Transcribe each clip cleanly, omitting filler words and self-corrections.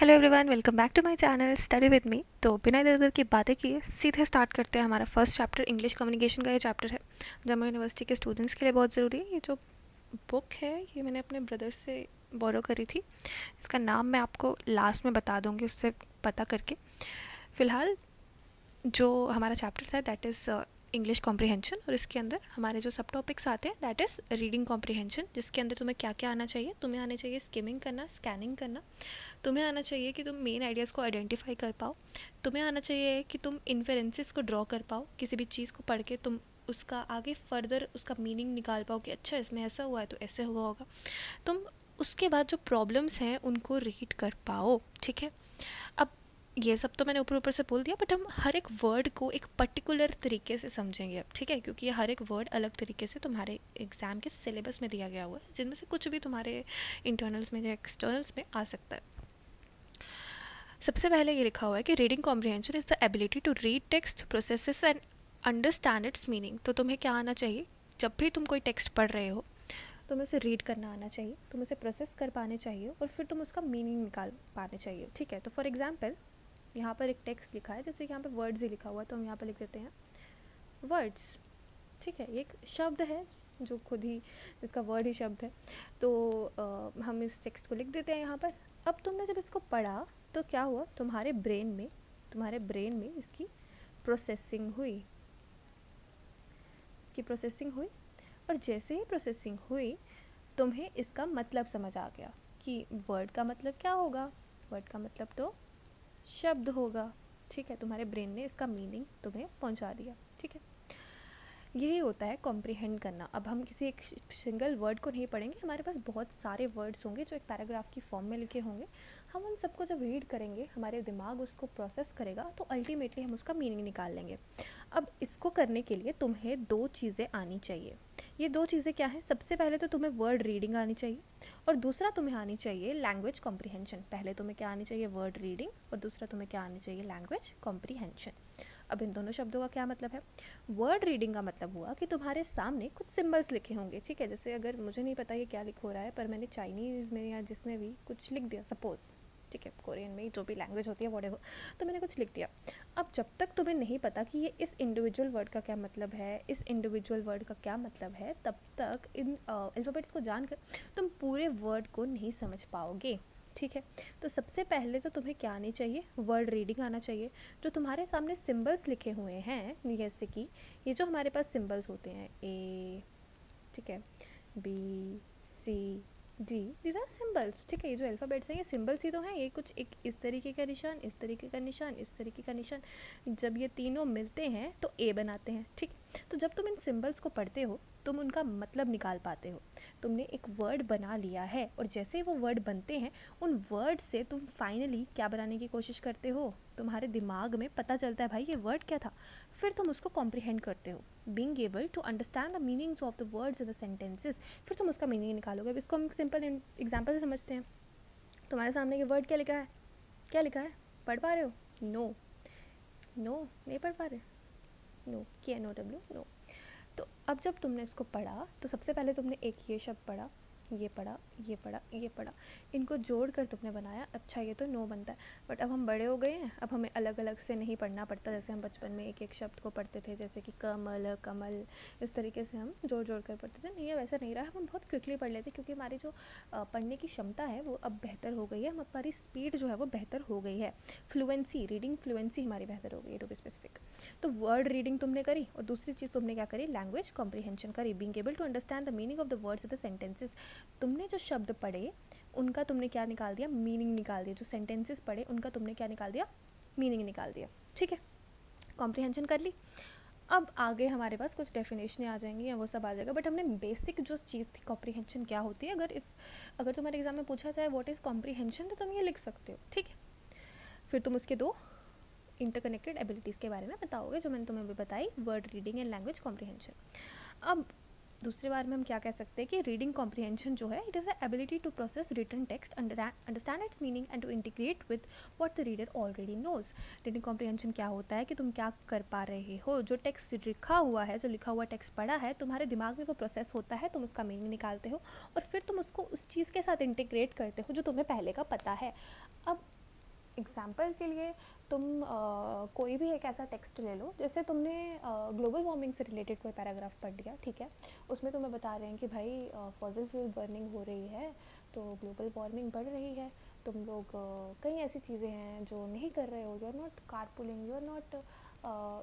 Hello everyone, welcome back to my channel study with me. तो बिना इधर उधर की बातें किए सीधे स्टार्ट करते हैं। हमारा फर्स्ट चैप्टर इंग्लिश कम्युनिकेशन का ये चैप्टर है, जम्मू यूनिवर्सिटी के स्टूडेंट्स के लिए बहुत ज़रूरी है। ये जो बुक है ये मैंने अपने ब्रदर से बोरो करी थी। इसका नाम मैं आपको लास्ट में बता दूँगी, उससे पता करके। फ़िलहाल जो हमारा चैप्टर था दैट इज़ इंग्लिश कॉम्प्रिहेंशन, और इसके अंदर हमारे जो सब टॉपिक्स आते हैं दैट इज़ रीडिंग कॉम्प्रिहेंशन, जिसके अंदर तुम्हें क्या क्या आना चाहिए। तुम्हें आने चाहिए स्किमिंग करना, स्कैनिंग करना। तुम्हें आना चाहिए कि तुम मेन आइडियाज़ को आइडेंटिफाई कर पाओ। तुम्हें आना चाहिए कि तुम इन्फेरेंसेस को ड्रॉ कर पाओ, किसी भी चीज़ को पढ़ के तुम उसका आगे फर्दर उसका मीनिंग निकाल पाओ कि अच्छा इसमें ऐसा हुआ है तो ऐसे हुआ होगा। तुम उसके बाद जो प्रॉब्लम्स हैं उनको रीड कर पाओ। ठीक है, अब ये सब तो मैंने ऊपर ऊपर से बोल दिया, बट हम हर एक वर्ड को एक पर्टिकुलर तरीके से समझेंगे अब। ठीक है, क्योंकि ये हर एक वर्ड अलग तरीके से तुम्हारे एग्ज़ाम के सिलेबस में दिया गया हुआ है, जिनमें से कुछ भी तुम्हारे इंटरनल्स में या एक्सटर्नल्स में आ सकता है। सबसे पहले ये लिखा हुआ है कि reading comprehension is the ability to read text, processes and understand its meaning. तो तुम्हें क्या आना चाहिए, जब भी तुम कोई टेक्स्ट पढ़ रहे हो तुम्हें उसे रीड करना आना चाहिए, तुम उसे प्रोसेस कर पाने चाहिए, और फिर तुम उसका मीनिंग निकाल पाने चाहिए। ठीक है, तो फॉर एग्जाम्पल यहाँ पर एक टेक्स्ट लिखा है, जैसे कि यहाँ पर वर्ड्स ही लिखा हुआ है, तो हम यहाँ पर लिख देते हैं वर्ड्स। ठीक है, ये एक शब्द है जो खुद ही जिसका वर्ड ही शब्द है, तो हम इस टेक्स्ट को लिख देते हैं यहाँ पर। अब तुमने जब इसको पढ़ा तो क्या हुआ, तुम्हारे ब्रेन में इसकी प्रोसेसिंग हुई, और जैसे ही प्रोसेसिंग हुई तुम्हें इसका मतलब समझ आ गया कि वर्ड का मतलब क्या होगा। वर्ड का मतलब तो शब्द होगा। ठीक है, तुम्हारे ब्रेन ने इसका मीनिंग तुम्हें पहुंचा दिया। ठीक है, यही होता है कॉम्प्रिहेंड करना। अब हम किसी एक सिंगल वर्ड को नहीं पढ़ेंगे, हमारे पास बहुत सारे वर्ड्स होंगे जो एक पैराग्राफ की फॉर्म में लिखे होंगे। हम उन सबको जब रीड करेंगे हमारे दिमाग उसको प्रोसेस करेगा, तो अल्टीमेटली हम उसका मीनिंग निकाल लेंगे। अब इसको करने के लिए तुम्हें दो चीज़ें आनी चाहिए। ये दो चीज़ें क्या हैं, सबसे पहले तो तुम्हें वर्ड रीडिंग आनी चाहिए, और दूसरा तुम्हें आनी चाहिए लैंग्वेज कॉम्प्रिहेंशन। पहले तुम्हें क्या आनी चाहिए, वर्ड रीडिंग, और दूसरा तुम्हें क्या आनी चाहिए, लैंग्वेज कॉम्प्रिहेंशन। अब इन दोनों शब्दों का क्या मतलब है। वर्ड रीडिंग का मतलब हुआ कि तुम्हारे सामने कुछ सिंबल्स लिखे होंगे। ठीक है, जैसे अगर मुझे नहीं पता ये क्या लिख हो रहा है, पर मैंने चाइनीज़ में या जिसमें भी कुछ लिख दिया सपोज़, ठीक है, कोरियन में जो भी लैंग्वेज होती है व्हाटएवर, तो मैंने कुछ लिख दिया। अब जब तक तुम्हें नहीं पता कि ये इस इंडिविजुअल वर्ड का क्या मतलब है, इस इंडिविजुअल वर्ड का क्या मतलब है, तब तक इन अल्फ़ाबेट्स को जानकर तुम पूरे वर्ड को नहीं समझ पाओगे। ठीक है, तो सबसे पहले तो तुम्हें क्या आनी चाहिए, वर्ड रीडिंग आना चाहिए। जो तुम्हारे सामने सिंबल्स लिखे हुए हैं, जैसे कि ये जो हमारे पास सिंबल्स होते हैं ए, ठीक है, B, C, D, these are symbols. ठीक है, ये जो अल्फ़ाबेट्स हैं ये सिंबल्स ही तो हैं। ये कुछ एक इस तरीके का निशान, इस तरीके का निशान, इस तरीके का निशान, जब ये तीनों मिलते हैं तो ए बनाते हैं। ठीक, तो जब तुम इन सिंबल्स को पढ़ते हो तुम उनका मतलब निकाल पाते हो। तुमने एक वर्ड बना लिया है, और जैसे ही वो वर्ड बनते हैं उन वर्ड से तुम फाइनली क्या बनाने की कोशिश करते हो, तुम्हारे दिमाग में पता चलता है भाई ये वर्ड क्या था, फिर तुम उसको कॉम्प्रिहेंड करते हो। Being able to understand the meanings of the words in the sentences, फिर तुम उसका मीनिंग निकालोगे। अब इसको हम सिंपल एग्जाम्पल से समझते हैं। तुम्हारे सामने ये वर्ड क्या लिखा है, क्या लिखा है, पढ़ पा रहे हो, नो, नो नहीं पढ़ पा रहे, नो, KNOW, नो। तो अब जब तुमने इसको पढ़ा तो सबसे पहले तुमने एक ये शब्द पढ़ा, ये पढ़ा, ये पढ़ा, ये पढ़ा, इनको जोड़कर तुमने बनाया, अच्छा ये तो नो बनता है। बट अब हम बड़े हो गए हैं, अब हमें अलग अलग से नहीं पढ़ना पड़ता। जैसे हम बचपन में एक एक शब्द को पढ़ते थे, जैसे कि कमल, कमल, इस तरीके से हम जोड़ जोड़ कर पढ़ते थे। नहीं है, वैसा नहीं रहा, हम बहुत क्विकली पढ़ लेते क्योंकि हमारी जो पढ़ने की क्षमता है वो अब बेहतर हो गई है, हमारी स्पीड जो है वो बेहतर हो गई है, फ्लुएंसी, रीडिंग फ्लुएंसी हमारी बेहतर हो गई है टू बी स्पेसिफिक। तो वर्ड रीडिंग तुमने करी, और दूसरी चीज़ तुमने क्या करी, लैंग्वेज कॉम्प्रिहेंशन करी, being able to understand the meaning of the words of the sentences. तुमने जो शब्द पढ़े उनका तुमने क्या निकाल दिया, मीनिंग निकाल दिया। जो सेंटेंसेस पढ़े उनका तुमने क्या निकाल दिया, मीनिंग निकाल दिया। ठीक है, कॉम्प्रिहेंशन कर ली। अब आगे हमारे पास कुछ डेफिनेशनें आ जाएंगी या वो सब आ जाएगा, बट हमने बेसिक जो चीज़ थी कॉम्प्रिहेंशन क्या होती है, अगर तुम्हारे एग्जाम में पूछा जाए व्हाट इज़ कॉम्प्रिहेंशन, तो तुम ये लिख सकते हो। ठीक है, फिर तुम उसके दो इंटरकनेक्टेड एबिलिटीज़ के बारे में बताओगे जो मैंने तुम्हें अभी बताई, word reading and language comprehension. अब दूसरे बार में हम क्या कह सकते हैं कि रीडिंग कॉम्प्रिहेंशन जो है it is the ability to process written text, understand its meaning and to integrate with what the reader already knows. Reading comprehension क्या होता है कि तुम क्या कर पा रहे हो, जो टेक्स्ट लिखा हुआ है, जो लिखा हुआ टेक्स्ट पढ़ा है, तुम्हारे दिमाग में वो प्रोसेस होता है, तुम उसका मीनिंग निकालते हो, और फिर तुम उसको उस चीज़ के साथ इंटीग्रेट करते हो जो तुम्हें पहले का पता है। अब एग्जाम्पल के लिए तुम कोई भी एक ऐसा टेक्स्ट ले लो, जैसे तुमने ग्लोबल वार्मिंग से रिलेटेड कोई पैराग्राफ पढ़ लिया, ठीक है, उसमें तुम्हें बता रहे हैं कि भाई फॉसिल फ्यूल बर्निंग हो रही है तो ग्लोबल वार्मिंग बढ़ रही है, तुम लोग कई ऐसी चीज़ें हैं जो नहीं कर रहे हो, you are not carpooling, you are not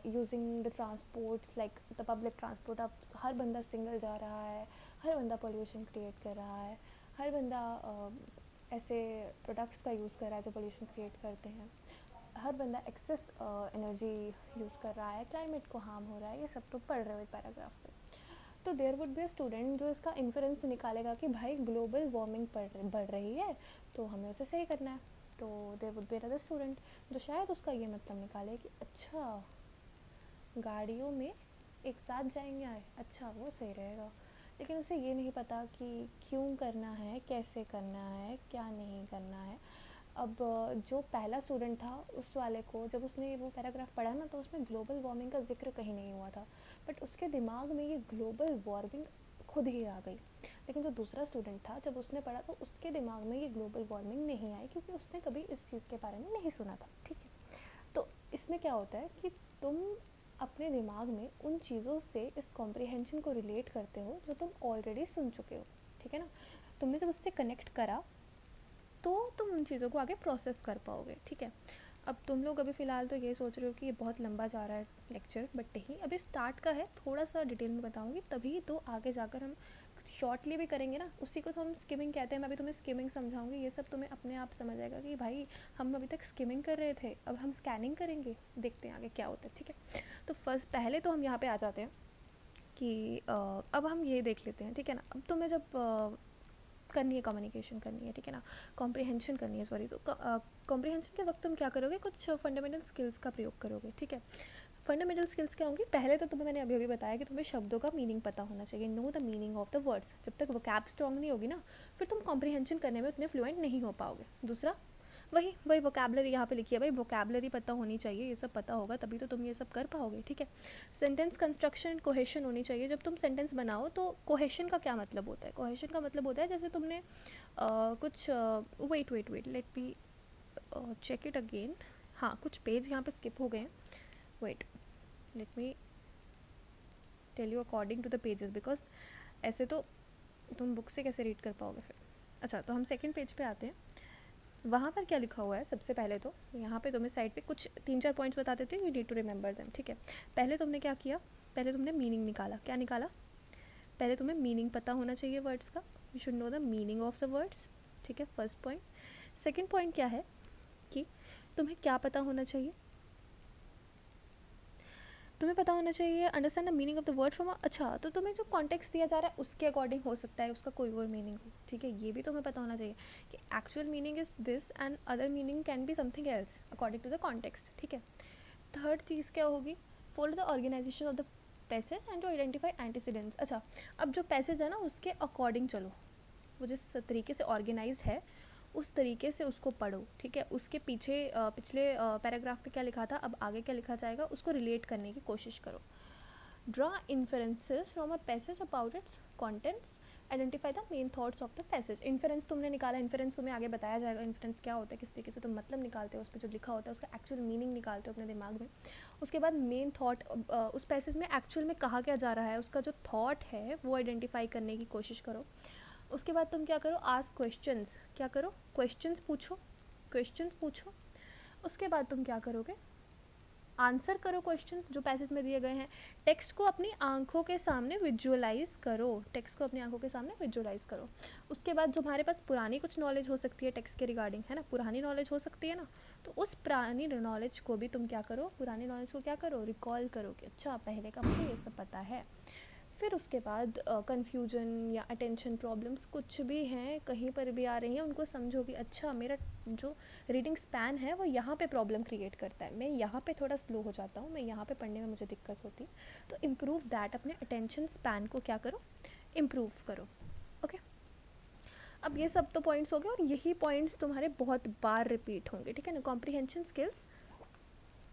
using the transports like the public transport, अब हर बंदा सिंगल जा रहा है, हर बंदा पोल्यूशन क्रिएट कर रहा है, हर बंदा ऐसे प्रोडक्ट्स का यूज़ कर रहा है जो पोल्यूशन क्रिएट करते हैं, हर बंदा एक्सेस एनर्जी यूज़ कर रहा है, क्लाइमेट को हार्म हो रहा है, ये सब तो पढ़ रहे हो एक पैराग्राफ में। तो there would be a student जो इसका इन्फ्रेंस निकालेगा कि भाई ग्लोबल वार्मिंग बढ़ रही है तो हमें उसे सही करना है। तो there would be another student जो शायद उसका ये मतलब निकाले कि अच्छा गाड़ियों में एक साथ जाएंगे आए, अच्छा वो सही रहेगा, लेकिन उसे ये नहीं पता कि क्यों करना है, कैसे करना है, क्या नहीं करना है। अब जो पहला स्टूडेंट था उस वाले को जब उसने वो पैराग्राफ पढ़ा ना तो उसमें ग्लोबल वार्मिंग का जिक्र कहीं नहीं हुआ था, बट उसके दिमाग में ये ग्लोबल वार्मिंग खुद ही आ गई। लेकिन जो दूसरा स्टूडेंट था जब उसने पढ़ा तो उसके दिमाग में ये ग्लोबल वार्मिंग नहीं आई क्योंकि उसने कभी इस चीज़ के बारे में नहीं सुना था, ठीक है। तो इसमें क्या होता है कि तुम अपने दिमाग में उन चीज़ों से इस कॉम्प्रिहेंशन को रिलेट करते हो जो तुम ऑलरेडी सुन चुके हो, ठीक है ना। तुमने जब उससे कनेक्ट करा तो तुम उन चीज़ों को आगे प्रोसेस कर पाओगे, ठीक है। अब तुम लोग अभी फ़िलहाल तो ये सोच रहे हो कि ये बहुत लंबा जा रहा है लेक्चर, बट नहीं, अभी स्टार्ट का है, थोड़ा सा डिटेल में बताऊंगी, तभी तो आगे जाकर हम शॉर्टली भी करेंगे ना, उसी को तो हम स्किमिंग कहते हैं। मैं अभी तुम्हें स्किमिंग समझाऊंगी, ये सब तुम्हें अपने आप समझ आएगा कि भाई हम अभी तक स्किमिंग कर रहे थे, अब हम स्कैनिंग करेंगे, देखते हैं आगे क्या होता है, ठीक है। तो फर्स्ट पहले तो हम यहाँ पे आ जाते हैं कि अब हम ये देख लेते हैं, ठीक है ना। अब तुम्हें जब करनी है कम्युनिकेशन करनी है, ठीक है ना, कॉम्प्रिहेंशन करनी है, सॉरी, तो कॉम्प्रिहेंशन के वक्त तुम क्या करोगे, कुछ फंडामेंटल स्किल्स का प्रयोग करोगे, ठीक है। फंडामेंटल स्किल्स क्या होंगी, पहले तो तुम्हें मैंने अभी अभी बताया कि तुम्हें शब्दों का मीनिंग पता होना चाहिए, know the meaning of the words. जब तक वोकैब स्ट्रॉन्ग नहीं होगी ना फिर तुम कॉम्प्रिहेंशन करने में उतने फ्लुएंट नहीं हो पाओगे। दूसरा वही वही वोकैबलरी यहाँ पे लिखी है भाई, वोकैबलरी पता होनी चाहिए, ये सब पता होगा तभी तो तुम ये सब कर पाओगे, ठीक है। सेंटेंस कंस्ट्रक्शन एंड कोहेशन होनी चाहिए, जब तुम सेंटेंस बनाओ तो कोहेशन का क्या मतलब होता है, कोहेशन का मतलब होता है जैसे तुमने कुछ wait wait wait let me check it again, हाँ कुछ पेज यहाँ पे स्किप हो गए हैं, wait let me tell you according to the pages, because ऐसे तो तुम बुक से कैसे रीड कर पाओगे फिर। अच्छा तो हम सेकंड पेज पे आते हैं, वहाँ पर क्या लिखा हुआ है, सबसे पहले तो यहाँ पे तुम्हें साइड पे कुछ 3-4 पॉइंट्स बता देते हैं, you need to remember them, ठीक है। पहले तुमने क्या किया, पहले तुमने मीनिंग निकाला, क्या निकाला, पहले तुम्हें मीनिंग पता होना चाहिए वर्ड्स का, you should know the meaning of the words, ठीक है, फर्स्ट पॉइंट। सेकेंड पॉइंट क्या है कि तुम्हें क्या पता होना चाहिए, तुम्हें पता होना चाहिए understand the meaning of the word from, अच्छा तो तुम्हें जो कॉन्टेक्स्ट दिया जा रहा है उसके अकॉर्डिंग हो सकता है उसका कोई और मीनिंग हो, ठीक है, ये भी तुम्हें पता होना चाहिए कि actual meaning is this and other meaning can be something else according to the context, ठीक है। थर्ड चीज़ क्या होगी, follow the organisation of the passage and to identify antecedents. अच्छा अब जो पैसेज है ना उसके अकॉर्डिंग चलो, वो जिस तरीके से ऑर्गेनाइज है उस तरीके से उसको पढ़ो, ठीक है। उसके पीछे पिछले पैराग्राफ में क्या लिखा था, अब आगे क्या लिखा जाएगा, उसको रिलेट करने की कोशिश करो। Draw inferences from a passage about it's contents, identify the main thoughts of the passage. Inference तुमने निकाला, इन्फरेंस तुम्हें आगे बताया जाएगा इन्फरेंस क्या होता है, किस तरीके से तुम मतलब निकालते हो, उस पर जो लिखा होता है उसका एक्चुअल मीनिंग निकालते हो अपने दिमाग में। उसके बाद मेन थॉट, उस पैसेज में एक्चुअल में कहा क्या जा रहा है, उसका जो थॉट है वो आइडेंटिफाई करने की कोशिश करो। उसके बाद तुम क्या करो, आस्क क्वेश्चंस, क्या करो, क्वेश्चंस पूछो, क्वेश्चंस पूछो। उसके बाद तुम क्या करोगे, आंसर करो क्वेश्चन जो पैसेज में दिए गए हैं। टेक्स्ट को अपनी आंखों के सामने विजुअलाइज करो, टेक्स्ट को अपनी आंखों के सामने विजुअलाइज करो। उसके बाद जो हमारे पास पुरानी कुछ नॉलेज हो सकती है टेक्स्ट के रिगार्डिंग, है ना, पुरानी नॉलेज हो सकती है ना, तो उस पुरानी नॉलेज को भी तुम क्या करो, पुरानी नॉलेज को क्या करो, रिकॉल करो कि अच्छा पहले का मुझे ये सब पता है। फिर उसके बाद कन्फ्यूजन या अटेंशन प्रॉब्लम्स कुछ भी हैं कहीं पर भी आ रही हैं उनको समझो कि अच्छा मेरा जो रीडिंग स्पैन है वो यहाँ पे प्रॉब्लम क्रिएट करता है, मैं यहाँ पे थोड़ा स्लो हो जाता हूँ, मैं यहाँ पे पढ़ने में मुझे दिक्कत होती है, तो इम्प्रूव दैट, अपने अटेंशन स्पैन को क्या करो, इम्प्रूव करो, ओके। अब ये सब तो पॉइंट्स हो गए और यही पॉइंट्स तुम्हारे बहुत बार रिपीट होंगे, ठीक है ना। Comprehension skills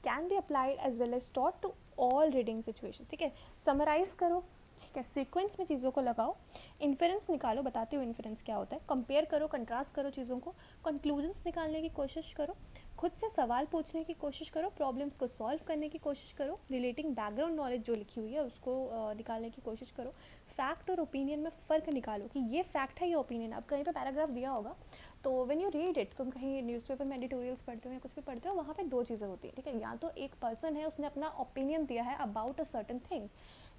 can be applied as well as taught to all reading situation, ठीक है। समराइज करो, ठीक है, सीक्वेंस में चीज़ों को लगाओ, इन्फेरेंस निकालो, बताती हूँ इन्फेरेंस क्या होता है, कंपेयर करो, कंट्रास्ट करो चीज़ों को, कंक्लूजन्स निकालने की कोशिश करो, खुद से सवाल पूछने की कोशिश करो, प्रॉब्लम्स को सॉल्व करने की कोशिश करो, रिलेटिंग बैकग्राउंड नॉलेज जो लिखी हुई है उसको निकालने की कोशिश करो, फैक्ट और ओपिनियन में फ़र्क निकालो कि ये फैक्ट है, ये ओपिनियन। अब कहीं पे पैराग्राफ दिया होगा तो व्हेन यू रीड इट, तुम कहीं न्यूज़पेपर में एडिटोरियल्स पढ़ते हो या कुछ भी पढ़ते हो, वहाँ पे दो चीज़ें होती है, ठीक है, या तो एक पर्सन है उसने अपना ओपिनियन दिया है अबाउट अ सर्टन थिंग,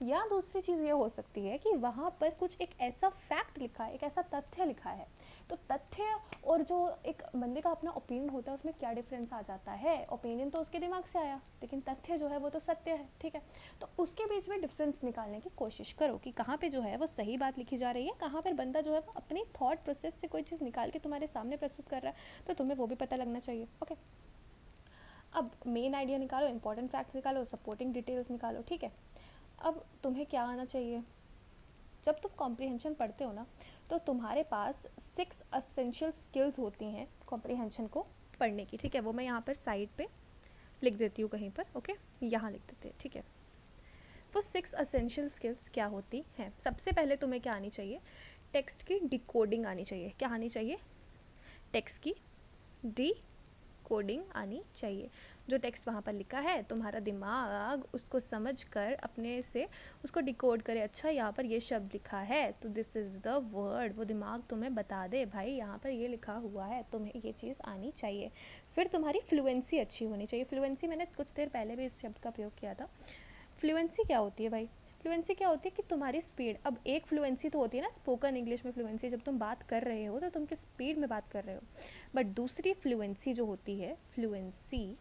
या दूसरी चीज़ ये हो सकती है कि वहाँ पर कुछ एक ऐसा फैक्ट लिखा है, एक ऐसा तथ्य लिखा है। तो तथ्य और जो एक बंदे का अपना ओपिनियन होता है उसमें क्या डिफरेंस आ जाता है, ओपिनियन तो उसके दिमाग से आया लेकिन तथ्य जो है वो तो सत्य है, ठीक है। तो उसके बीच में डिफरेंस निकालने की कोशिश करो कि कहाँ पे जो है वो सही बात लिखी जा रही है, कहाँ पर बंदा जो है वो अपनी थॉट प्रोसेस से कोई चीज़ निकाल के तुम्हारे सामने प्रस्तुत कर रहा है, तो तुम्हें वो भी पता लगना चाहिए। ओके, अब मेन आइडिया निकालो, इंपॉर्टेंट फैक्ट निकालो, सपोर्टिंग डिटेल्स निकालो, ठीक है। अब तुम्हें क्या आना चाहिए, जब तुम कॉम्प्रिहेंशन पढ़ते हो ना तो तुम्हारे पास 6 असेंशियल स्किल्स होती हैं कॉम्प्रिहेंशन को पढ़ने की, ठीक है। वो मैं यहाँ पर साइड पे लिख देती हूँ कहीं पर, ओके, यहाँ लिख देते हैं, ठीक है। वो 6 असेंशियल स्किल्स क्या होती हैं? सबसे पहले तुम्हें क्या आनी चाहिए, टेक्स्ट की डिकोडिंग आनी चाहिए। क्या आनी चाहिए? टेक्स्ट की डिकोडिंग आनी चाहिए। जो टेक्स्ट वहाँ पर लिखा है तुम्हारा दिमाग उसको समझकर अपने से उसको डिकोड करे, अच्छा यहाँ पर ये शब्द लिखा है तो दिस इज़ द वर्ड, वो दिमाग तुम्हें बता दे भाई यहाँ पर ये लिखा हुआ है, तुम्हें ये चीज़ आनी चाहिए। फिर तुम्हारी फ्लुएंसी अच्छी होनी चाहिए। फ्लुएंसी मैंने कुछ देर पहले भी इस शब्द का प्रयोग किया था। फ्लुएंसी क्या होती है भाई? फ्लुएंसी क्या होती है कि तुम्हारी स्पीड, अब एक फ्लुएंसी तो होती है ना स्पोकन इंग्लिश में फ्लुएंसी, जब तुम बात कर रहे हो तो तुम किस स्पीड में बात कर रहे हो, बट दूसरी फ्लुएंसी जो होती है, फ्लुएंसी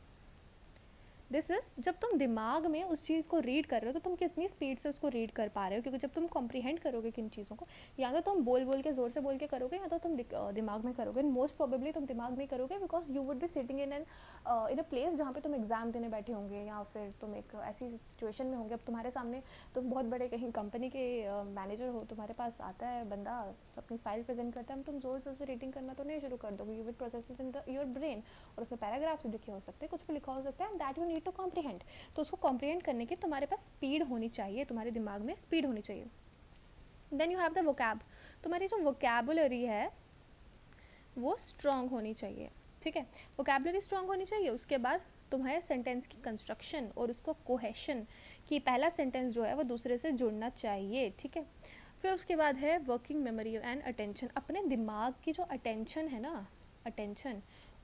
दिस इज जब तुम दिमाग में उस चीज़ को रीड कर रहे हो तो तुम कितनी स्पीड से उसको रीड कर पा रहे हो, क्योंकि जब तुम कॉम्प्रीहेंड करोगे किन चीज़ों को, या तो तुम बोल बोल के ज़ोर से बोल के करोगे या तो तुम दिमाग में करोगे। मोस्ट प्रोबेबली तुम दिमाग में करोगे because you would be sitting in a place जहाँ पे तुम एग्जाम देने बैठे होंगे या फिर तुम एक ऐसी सिचुएशन में होंगे, अब तुम्हारे सामने तुम बहुत बड़े कहीं कंपनी के मैनेजर हो, तुम्हारे पास आता है बंदा अपनी फाइल प्रेजेंट करता है, तुम ज़ोर से रीडिंग करना तो नहीं शुरू कर दोगे, you will process it in your brain, और उसमें पैराग्राफ्स लिखे हो सकते हैं, कुछ भी लिखा हो सकता है, and that you need to comprehend. तो उसको कॉम्प्रीहेंड करने की तुम्हारे पास स्पीड होनी चाहिए, तुम्हारे दिमाग में स्पीड होनी चाहिए। Then you have the vocab, तुम्हारी जो वोकैबुलरी है वो स्ट्रॉन्ग होनी चाहिए, ठीक है, वोकैबुलरी स्ट्रॉन्ग होनी चाहिए। उसके बाद तुम्हारे सेंटेंस की कंस्ट्रक्शन और उसको कोहेशन, कि पहला सेंटेंस जो है वो दूसरे से जुड़ना चाहिए, ठीक है। फिर उसके बाद है वर्किंग मेमोरी एंड अटेंशन, अपने दिमाग की जो अटेंशन है ना,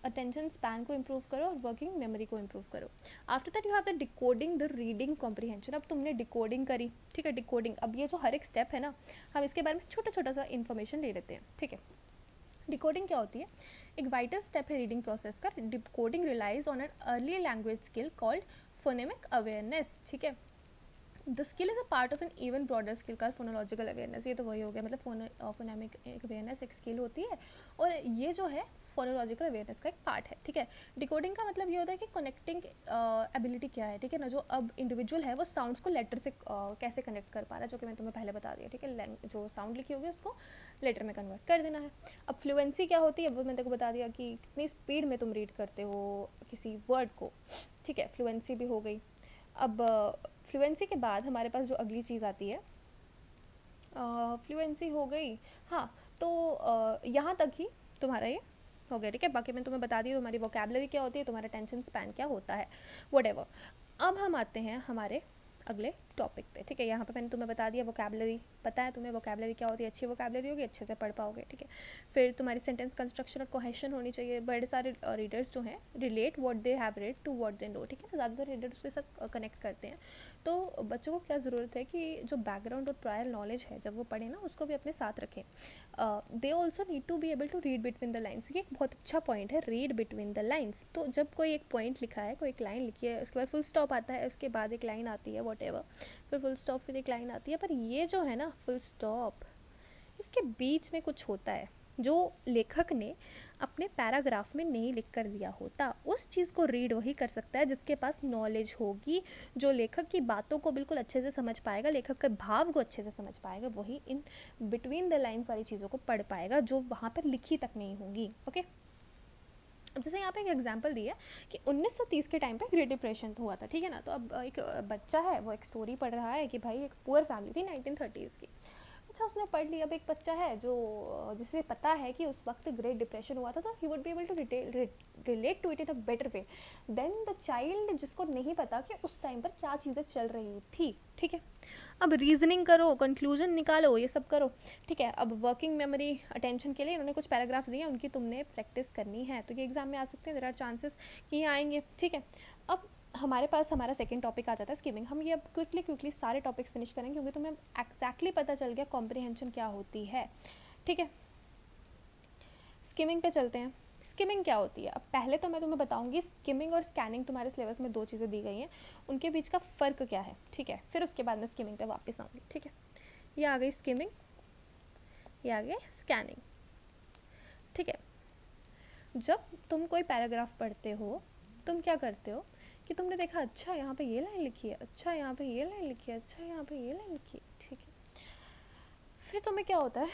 अटेंशन स्पैन को इम्प्रूव करो और वर्किंग मेमोरी को इम्प्रूव करो। After that you have the decoding the reading comprehension, अब तुमने डिकोडिंग करी, ठीक है, डिकोडिंग, अब ये जो हर एक स्टेप है ना हम इसके बारे में छोटा छोटा सा इन्फॉर्मेशन ले लेते हैं, ठीक है। डिकोडिंग क्या होती है? एक वाइटल स्टेप है रीडिंग प्रोसेस का। Decoding relies on an early language skill called phonemic awareness, ठीक है। The skill is a part of an even broader skill का फोनोलॉजिकल अवेयरनेस, ये तो वही हो गया, मतलब फोनेमिक अवेयरनेस एक स्किल होती है और ये जो है फोनोलॉजिकल अवेयरनेस का एक पार्ट है, ठीक है। डिकोडिंग का मतलब ये होता है कि कनेक्टिंग एबिलिटी क्या है, ठीक है ना, जो अब इंडिविजुअल है वो साउंड्स को लेटर से कैसे कनेक्ट कर पा रहा है, जो कि मैं तुम्हें पहले बता दिया, ठीक है। जो साउंड लिखी होगी उसको लेटर में कन्वर्ट कर देना है। अब फ्लुएंसी क्या होती है, वो मैंने तेको बता दिया कि कितनी स्पीड में तुम रीड करते हो किसी वर्ड को, ठीक है, फ्लुएंसी भी हो गई। अब फ्लुएंसी के बाद हमारे पास जो अगली चीज़ आती है, फ्लुएंसी हो गई, हाँ, तो यहाँ तक ही तुम्हारा ये हो गया, ठीक है। बाकी मैं तुम्हें बता दी तुम्हारी वोकैबुलरी क्या होती है, तुम्हारा टेंशन स्पैन क्या होता है, व्हाटएवर। अब हम आते हैं हमारे अगले टॉपिक पे, ठीक है। यहाँ पे मैंने तुम्हें बता दिया वोकैबुलरी, पता है तुम्हें वोकैबुलरी क्या होती है, अच्छी वोकैबुलरी होगी अच्छे से पढ़ पाओगे, ठीक है। फिर तुम्हारी सेंटेंस कंस्ट्रक्शन और कोहेशन होनी चाहिए। बड़े सारे रीडर्स जो हैं relate what they have read to what they know, ठीक है ना, ज़्यादातर रीडर्स उसके साथ कनेक्ट करते हैं। तो बच्चों को क्या ज़रूरत है कि जो बैकग्राउंड और प्रायर नॉलेज है जब वो पढ़े ना उसको भी अपने साथ रखें। They also need to be able to read between the lines, ये एक बहुत अच्छा पॉइंट है, रीड बिटवीन द लाइन्स। तो जब कोई एक पॉइंट लिखा है, कोई एक लाइन लिखी है, उसके बाद फुल स्टॉप आता है, उसके बाद एक लाइन आती है, वॉट एवर, फिर फुल स्टॉप, फिर एक लाइन आती है, पर ये जो है ना फुल स्टॉप, इसके बीच में कुछ होता है जो लेखक ने अपने पैराग्राफ में नहीं लिख कर दिया होता। उस चीज़ को रीड वही कर सकता है जिसके पास नॉलेज होगी, जो लेखक की बातों को बिल्कुल अच्छे से समझ पाएगा, लेखक के भाव को अच्छे से समझ पाएगा, वही इन बिटवीन द लाइन्स वाली चीज़ों को पढ़ पाएगा जो वहाँ पर लिखी तक नहीं होंगी, ओके। अब जैसे यहाँ पे एक एग्जांपल दी है कि 1930 के टाइम पे ग्रेट डिप्रेशन हुआ था, ठीक है ना। तो अब एक बच्चा है, वो एक स्टोरी पढ़ रहा है कि भाई एक पुअर फैमिली थी 1930s की। अच्छा, उसने पढ़ लिया। अब एक बच्चा है जो जिसे पता है कि उस वक्त ग्रेट डिप्रेशन हुआ था, तो he would be able to relate to it in a better way than the child जिसको नहीं पता कि उस टाइम पर क्या चीज़ें चल रही थी, ठीक है। अब रीजनिंग करो, कंक्लूजन निकालो, ये सब करो, ठीक है। अब वर्किंग मेमोरी अटेंशन के लिए इन्होंने कुछ पैराग्राफ्स दिए, उनकी तुमने प्रैक्टिस करनी है, तो ये एग्जाम में आ सकते हैं, देयर आर चांसेस कि ये आएंगे, ठीक है। अब हमारे पास हमारा सेकंड टॉपिक आ जाता है स्किमिंग। हम ये अब क्विकली सारे टॉपिक्स फिनिश करेंगे क्योंकि तुम्हें एक्जैक्टली पता चल गया कॉम्प्रिहेंशन क्या होती है, ठीक है। स्किमिंग पे चलते हैं। स्किमिंग क्या होती है? अब पहले तो मैं तुम्हें बताऊंगी स्किमिंग और स्कैनिंग, तुम्हारे सिलेबस में दो चीज़ें दी गई हैं, उनके बीच का फ़र्क क्या है, ठीक है। फिर उसके बाद मैं स्किमिंग पे वापस आऊँगी, ठीक है। ये आ गई स्किमिंग, ये आ गई स्कैनिंग, ठीक है। जब तुम कोई पैराग्राफ पढ़ते हो, तुम क्या करते हो कि तुमने देखा अच्छा यहाँ पे ये लाइन लिखी है, अच्छा यहाँ पे ये लाइन लिखी है, अच्छा यहाँ पे ये लाइन लिखी है, ठीक है। फिर तुम्हें क्या होता है,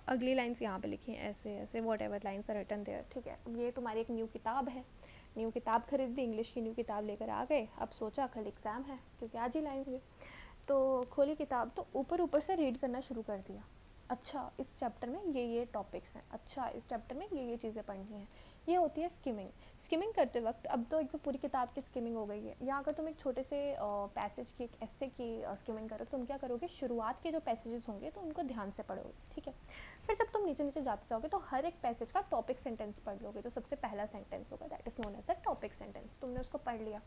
अगली लाइन्स यहाँ पे लिखी हैं, ऐसे ऐसे whatever lines are written there, ठीक है। ये तुम्हारी एक न्यू किताब है, न्यू किताब खरीद दी, इंग्लिश की न्यू किताब लेकर आ गए। अब सोचा कल एग्ज़ाम है क्योंकि आज ही लाइन्स हुई, तो खोली किताब, तो ऊपर ऊपर से रीड करना शुरू कर दिया। अच्छा, इस चैप्टर में ये टॉपिक्स हैं, अच्छा इस चैप्टर में ये चीज़ें पढ़नी है। ये होती है स्किमिंग। स्किमिंग करते वक्त अब तो एक तो पूरी किताब की स्किमिंग हो गई है, या अगर तुम एक छोटे से पैसेज की, एक एस्से की स्किमिंग करो, तो तुम क्या करोगे, शुरुआत के जो पैसेजेस होंगे तो उनको ध्यान से पढ़ोगे, ठीक है। फिर जब तुम नीचे नीचे जाते जाओगे तो हर एक पैसेज का टॉपिक सेंटेंस पढ़ लोगे। जो सबसे पहला सेंटेंस होगा that is known as the topic sentence, तुमने उसको पढ़ लिया।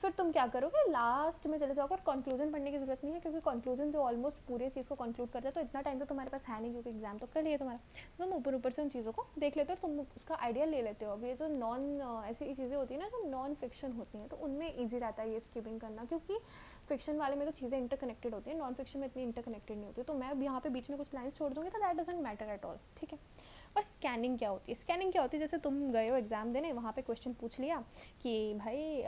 फिर तुम क्या करोगे, लास्ट में चले जाओगे। और कंक्लूजन पढ़ने की जरूरत नहीं है क्योंकि कंक्लूजन जो ऑलमोस्ट पूरे चीज़ को कंक्लूड करता है, तो इतना टाइम तो तुम्हारे पास है नहीं क्योंकि एग्जाम तो कर लिया तुम्हारा। तो तुम ऊपर ऊपर से उन चीज़ों को देख लेते हो, तुम उसका आइडिया ले लेते हो। अब ये जो ऐसी चीज़ें होती है ना जो नॉन फिक्शन होती हैं, तो उनमें ईजी रहता है ये स्किपिंग करना, क्योंकि फिक्शन वाले में तो चीज़ें इंटरकनेक्टेड होती है, नॉन फिक्शन में इतनी इंटरकनेक्टेड नहीं होती। तो मैं अब यहाँ पे बीच में कुछ लाइन्स छोड़ दूँगी तो that doesn't matter at all, ठीक है। और स्कैनिंग क्या होती है? स्कैनिंग क्या होती है, जैसे तुम गए हो एग्ज़ाम देने, वहाँ पे क्वेश्चन पूछ लिया कि भाई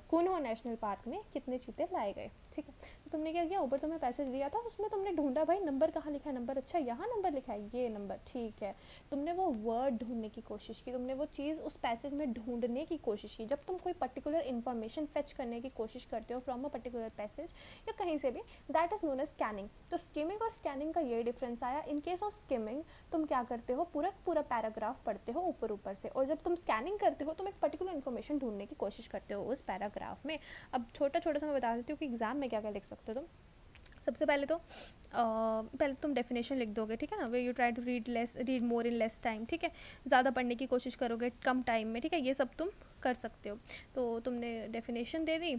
कुनो नेशनल पार्क में कितने चीते लाए गए, ठीक है। तो तुमने क्या किया, ऊपर तुम्हें पैसेज दिया था, उसमें तुमने ढूंढा भाई नंबर कहाँ लिखा है, नंबर अच्छा यहाँ नंबर लिखा है, ये नंबर, ठीक है। तुमने वो वर्ड ढूंढने की कोशिश की, तुमने वो चीज़ उस पैसेज में ढूंढने की कोशिश की। जब तुम कोई पर्टिकुलर इन्फॉर्मेशन फेच करने की कोशिश करते हो फ्रॉम अ पर्टिकुलर पैसेज या कहीं से भी, that is known as scanning. तो स्किमिंग और स्कैनिंग का ये डिफरेंस आया। इन केस ऑफ स्किमिंग तुम क्या करते हो, पूरा पूरा पैराग्राफ पढ़ते हो ऊपर ऊपर से, और जब तुम स्कैनिंग करते हो तुम एक पर्टिकुलर इन्फॉर्मेशन ढूंढने की कोशिश करते हो उस पैराग्राफ में। अब छोटा छोटा सा मैं बता देती हूँ कि एग्जाम में क्या क्या लिख सकते हो तुम। सबसे पहले तो पहले तुम डेफिनेशन लिख दोगे, ठीक है ना। Way you try to read more in less time, ठीक है। ज़्यादा पढ़ने की कोशिश करोगे कम टाइम में, ठीक है। ये सब तुम कर सकते हो। तो तुमने डेफिनेशन दे दी।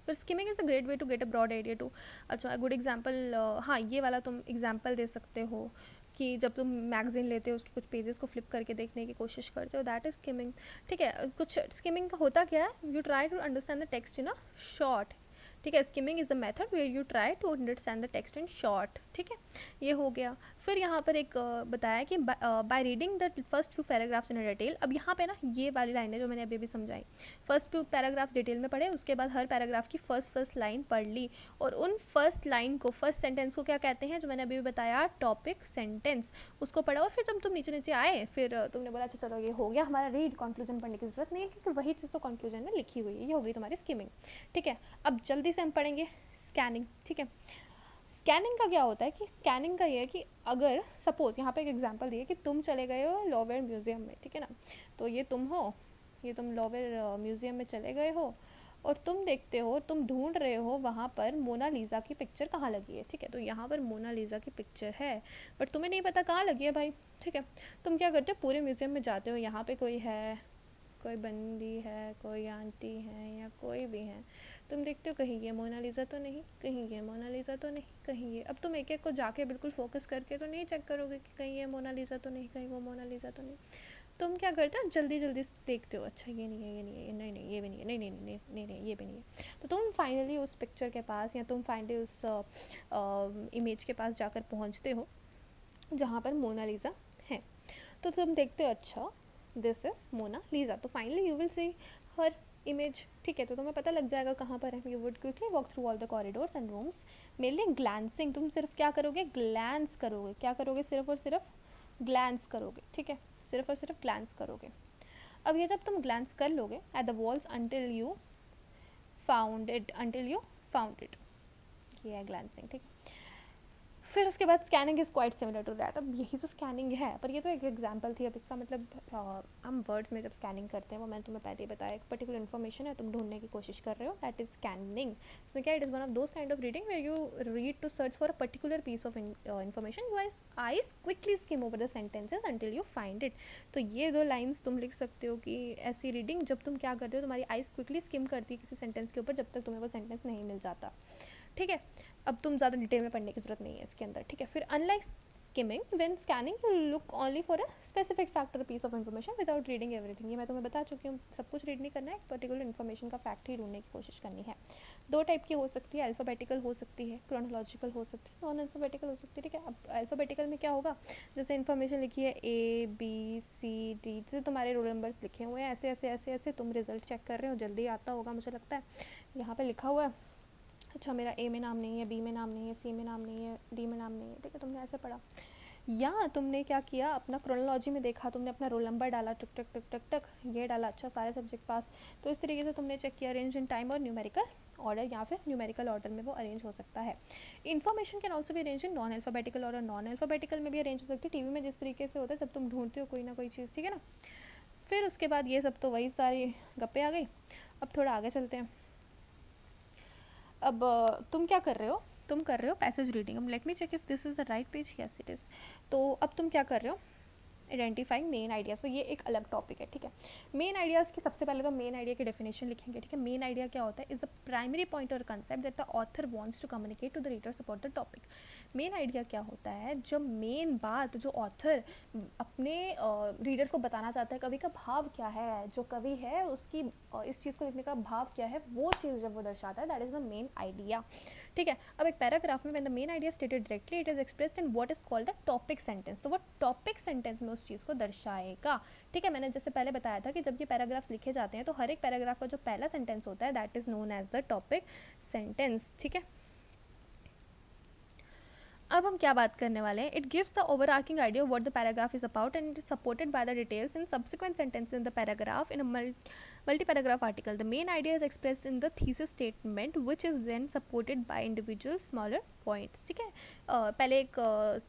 फिर skimming is a great way to get a broad idea too. अच्छा, गुड एग्जांपल, हाँ ये वाला तुम एग्जांपल दे सकते हो कि जब तुम मैगजीन लेते हो उसके कुछ पेजेस को फ्लिप करके देखने की कोशिश करते हो, दैट इज़ स्किमिंग, ठीक है। कुछ स्किमिंग का होता क्या है, you try to understand the text in a short, ठीक है। Skimming is a method where you try to understand the text in short, ठीक है। ये हो गया। फिर यहाँ पर एक बताया कि by reading the first few paragraphs in detail. अब यहाँ पे ना ये वाली लाइन है जो मैंने अभी भी समझाई, फर्स्ट फ्यू पैराग्राफ्स डिटेल में पढ़े, उसके बाद हर पैराग्राफ की फर्स्ट लाइन पढ़ ली, और उन फर्स्ट लाइन को, फर्स्ट सेंटेंस को क्या कहते हैं, जो मैंने अभी भी बताया, टॉपिक सेंटेंस, उसको पढ़ा। और फिर जब तुम नीचे नीचे आए, फिर तुमने बोला अच्छा चलो ये हो गया हमारा रीड, कंक्लूजन पढ़ने की जरूरत नहीं है क्योंकि वही चीज़ तो कंक्लूजन में लिखी हुई है। ये हो गई तुम्हारी स्किमिंग, ठीक है। अब जल्दी से हम पढ़ेंगे स्कैनिंग, ठीक है। स्कैनिंग का क्या होता है कि स्कैनिंग का ये है कि अगर सपोज यहाँ पे एक एग्जांपल दिए कि तुम चले गए हो लॉवेयर म्यूज़ियम में, ठीक है ना। तो ये तुम हो, ये तुम लॉवेयर म्यूज़ियम में चले गए हो और तुम देखते हो, तुम ढूंढ रहे हो वहाँ पर मोनालिसा की पिक्चर कहाँ लगी है, ठीक है। तो यहाँ पर मोनालिसा की पिक्चर है बट तुम्हें नहीं पता कहाँ लगी है भाई, ठीक है। तुम क्या करते हो, पूरे म्यूज़ियम में जाते हो, यहाँ पे कोई है, कोई बंदी है, कोई आंटी है, या कोई भी है, तुम देखते हो कहीं ये मोनालिसा तो नहीं, कहीं ये मोनालिसा तो नहीं, कहीं ये। अब तुम एक एक को जाके बिल्कुल फोकस करके तो नहीं चेक करोगे कि कहीं ये मोनालिसा तो नहीं, कहीं वो मोनालिसा तो नहीं। तुम क्या करते हो, जल्दी जल्दी देखते हो, अच्छा ये नहीं है, ये नहीं है, नहीं नहीं ये भी नहीं है, नहीं नहीं नहीं नहीं नहीं ये भी नहीं है। तो तुम फाइनली उस पिक्चर के पास, या तुम फाइनली उस इमेज के पास जाकर पहुंचते हो जहाँ पर मोनालिसा है। तो तुम देखते हो अच्छा दिस इज मोनालिसा, तो finally you will see her image, ठीक है। तो तुम्हें पता लग जाएगा कहाँ पर है। You would quickly walk through all the corridors and rooms, mainly glancing. तुम सिर्फ क्या करोगे, ग्लैंस करोगे, क्या करोगे, सिर्फ और सिर्फ ग्लैंस करोगे, ठीक है। सिर्फ और सिर्फ ग्लैंस करोगे। अब ये जब तुम ग्लैंस कर लोगे at the walls until you found it, ये है ग्लैंसिंग, ठीक है। फिर उसके बाद scanning is quite similar to that. अब यही जो स्कैनिंग है, पर ये तो एक एग्जांपल थी। अब इसका मतलब हम वर्ड्स में जब स्कैनिंग करते हैं, वो मैंने तुम्हें पहले ही बताया, एक पर्टिकुलर इन्फॉर्मेशन है, तुम ढूंढने की कोशिश कर रहे हो, दैट इज स्कैनिंग। इसमें क्या, it is one of those kind of reading where you read to search for a particular piece of information, you eyes quickly skim over the sentences until you find it. तो ये 2 lines तुम लिख सकते हो कि ऐसी reading जब तुम क्या करते हो, तुम्हारी आईज क्विकली स्किम करती है किसी सेंटेंस के ऊपर जब तक तुम्हें वो सेंटेंस नहीं मिल जाता, ठीक है। अब तुम ज़्यादा डिटेल में पढ़ने की जरूरत नहीं है इसके अंदर, ठीक है। फिर unlike skimming, when scanning you look only for a specific fact or piece of information without reading everything। ये मैं तुम्हें बता चुकी हूँ, सब कुछ रीड नहीं करना है, एक पर्टिकुलर इन्फॉर्मेशन का फैक्ट ही ढूंढने की कोशिश करनी है। 2 टाइप की हो सकती है, अल्फ़ाबेटिकल हो सकती है, क्रोनोलॉजिकल हो सकती है, नॉन अल्फ़ाबेटिकल हो सकती है, ठीक है। अब अल्फ़ाबेटिकल में क्या होगा, जैसे इन्फॉर्मेशन लिखी है ABCD, जैसे तुम्हारे रोल नंबर्स लिखे हुए हैं, ऐसे ऐसे ऐसे ऐसे तुम रिजल्ट चेक कर रहे हो, जल्दी आता होगा मुझे लगता है। यहाँ पे लिखा हुआ है, अच्छा मेरा A में नाम नहीं है, B में नाम नहीं है, C में नाम नहीं है, D में नाम नहीं है, ठीक है, तुमने ऐसे पढ़ा। या तुमने क्या किया, अपना क्रोनोलॉजी में देखा, तुमने अपना रोल नंबर डाला, टक टक टक टक टक, ये डाला, अच्छा सारे सब्जेक्ट पास। तो इस तरीके से तुमने चेक किया, अरेंज इन टाइम और न्यूमेरिकल ऑर्डर, या फिर न्यूमेरिकल ऑर्डर में वो अरेंज हो सकता है। इन्फॉर्मेशन कैन ऑल्सो भी arrange in non alphabetical order, non alphabetical में भी अरेंज हो सकती है, टीवी में जिस तरीके से होता है जब तुम ढूंढते हो कोई ना कोई चीज़, ठीक है ना। फिर उसके बाद ये सब तो वही सारी गप्पे आ गई। अब थोड़ा आगे चलते हैं। अब तुम क्या कर रहे हो, तुम कर रहे हो पैसेज रीडिंग। अब let me check if this is the right page, yes it is. तो अब तुम क्या कर रहे हो, आइडेंटिफाइंग मेन आइडियाज़। तो ये एक अलग टॉपिक है, ठीक है। मेन आइडियाज़ की सबसे पहले तो मेन आइडिया की डेफिनेशन लिखेंगे, ठीक है। मेन आइडिया क्या होता है, इज़ द प्राइमरी पॉइंट और concept that the author wants to communicate to the readers about the topic. Main idea क्या होता है, जब मेन बात जो ऑथर अपने रीडर्स को बताना चाहता है, कवि का भाव क्या है, जो कवि है उसकी इस चीज़ को लिखने का भाव क्या है, वो चीज़ जब वो दर्शाता है, that is the main idea, ठीक है। अब एक पैराग्राफ में when the main idea stated directly it is expressed in what is called the topic sentence, तो वो टॉपिक सेंटेंस में उस चीज़ को दर्शाएगा, ठीक है। मैंने जैसे पहले बताया था कि जब ये पैराग्राफ्स लिखे जाते हैं तो हर एक पैराग्राफ का जो पहला सेंटेंस होता है that is known as the topic sentence, ठीक है। अब हम क्या बात करने वाले हैं, it gives the overarching idea of what the paragraph is about and it is supported by the details in subsequent sentences in the paragraph in a multi-paragraph article. The main idea is expressed in the thesis statement which is then supported by individual smaller points, ठीक है। पहले एक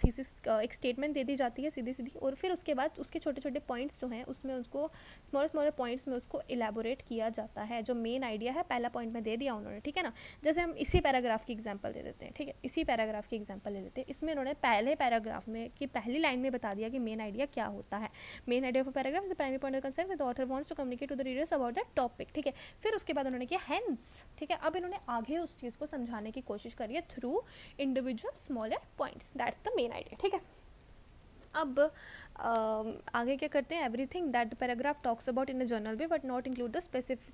thesis एक statement दे दी जाती है सीधी सीधी, और फिर उसके बाद उसके छोटे छोटे पॉइंट्स जो हैं उसमें उसको स्मॉलर पॉइंट्स में उसको इलेबोरेट किया जाता है। जो मेन आइडिया है पहला पॉइंट में दे दिया उन्होंने, ठीक है ना। जैसे हम इसी पैराग्राफ की एग्जांपल दे देते हैं, ठीक है, इसी पैराग्राफ की एग्जांपल ले लेते हैं। इसमें उन्होंने पहले पैराग्राफ में की पहली लाइन में बता दिया कि मेन आइडिया क्या होता है। Main idea of paragraph the primary point of concept the author wants to communicate to the readers about the topic, ठीक है। फिर उसके बाद उन्होंने किया हेंस, ठीक है। अब इन्होंने आगे उस चीज़ को समझाने की कोशिश करी है through individual smaller points, that's the main idea, ठीक है। अब आगे क्या करते हैं, everything that the paragraph talks about in a journal way but not include the specific.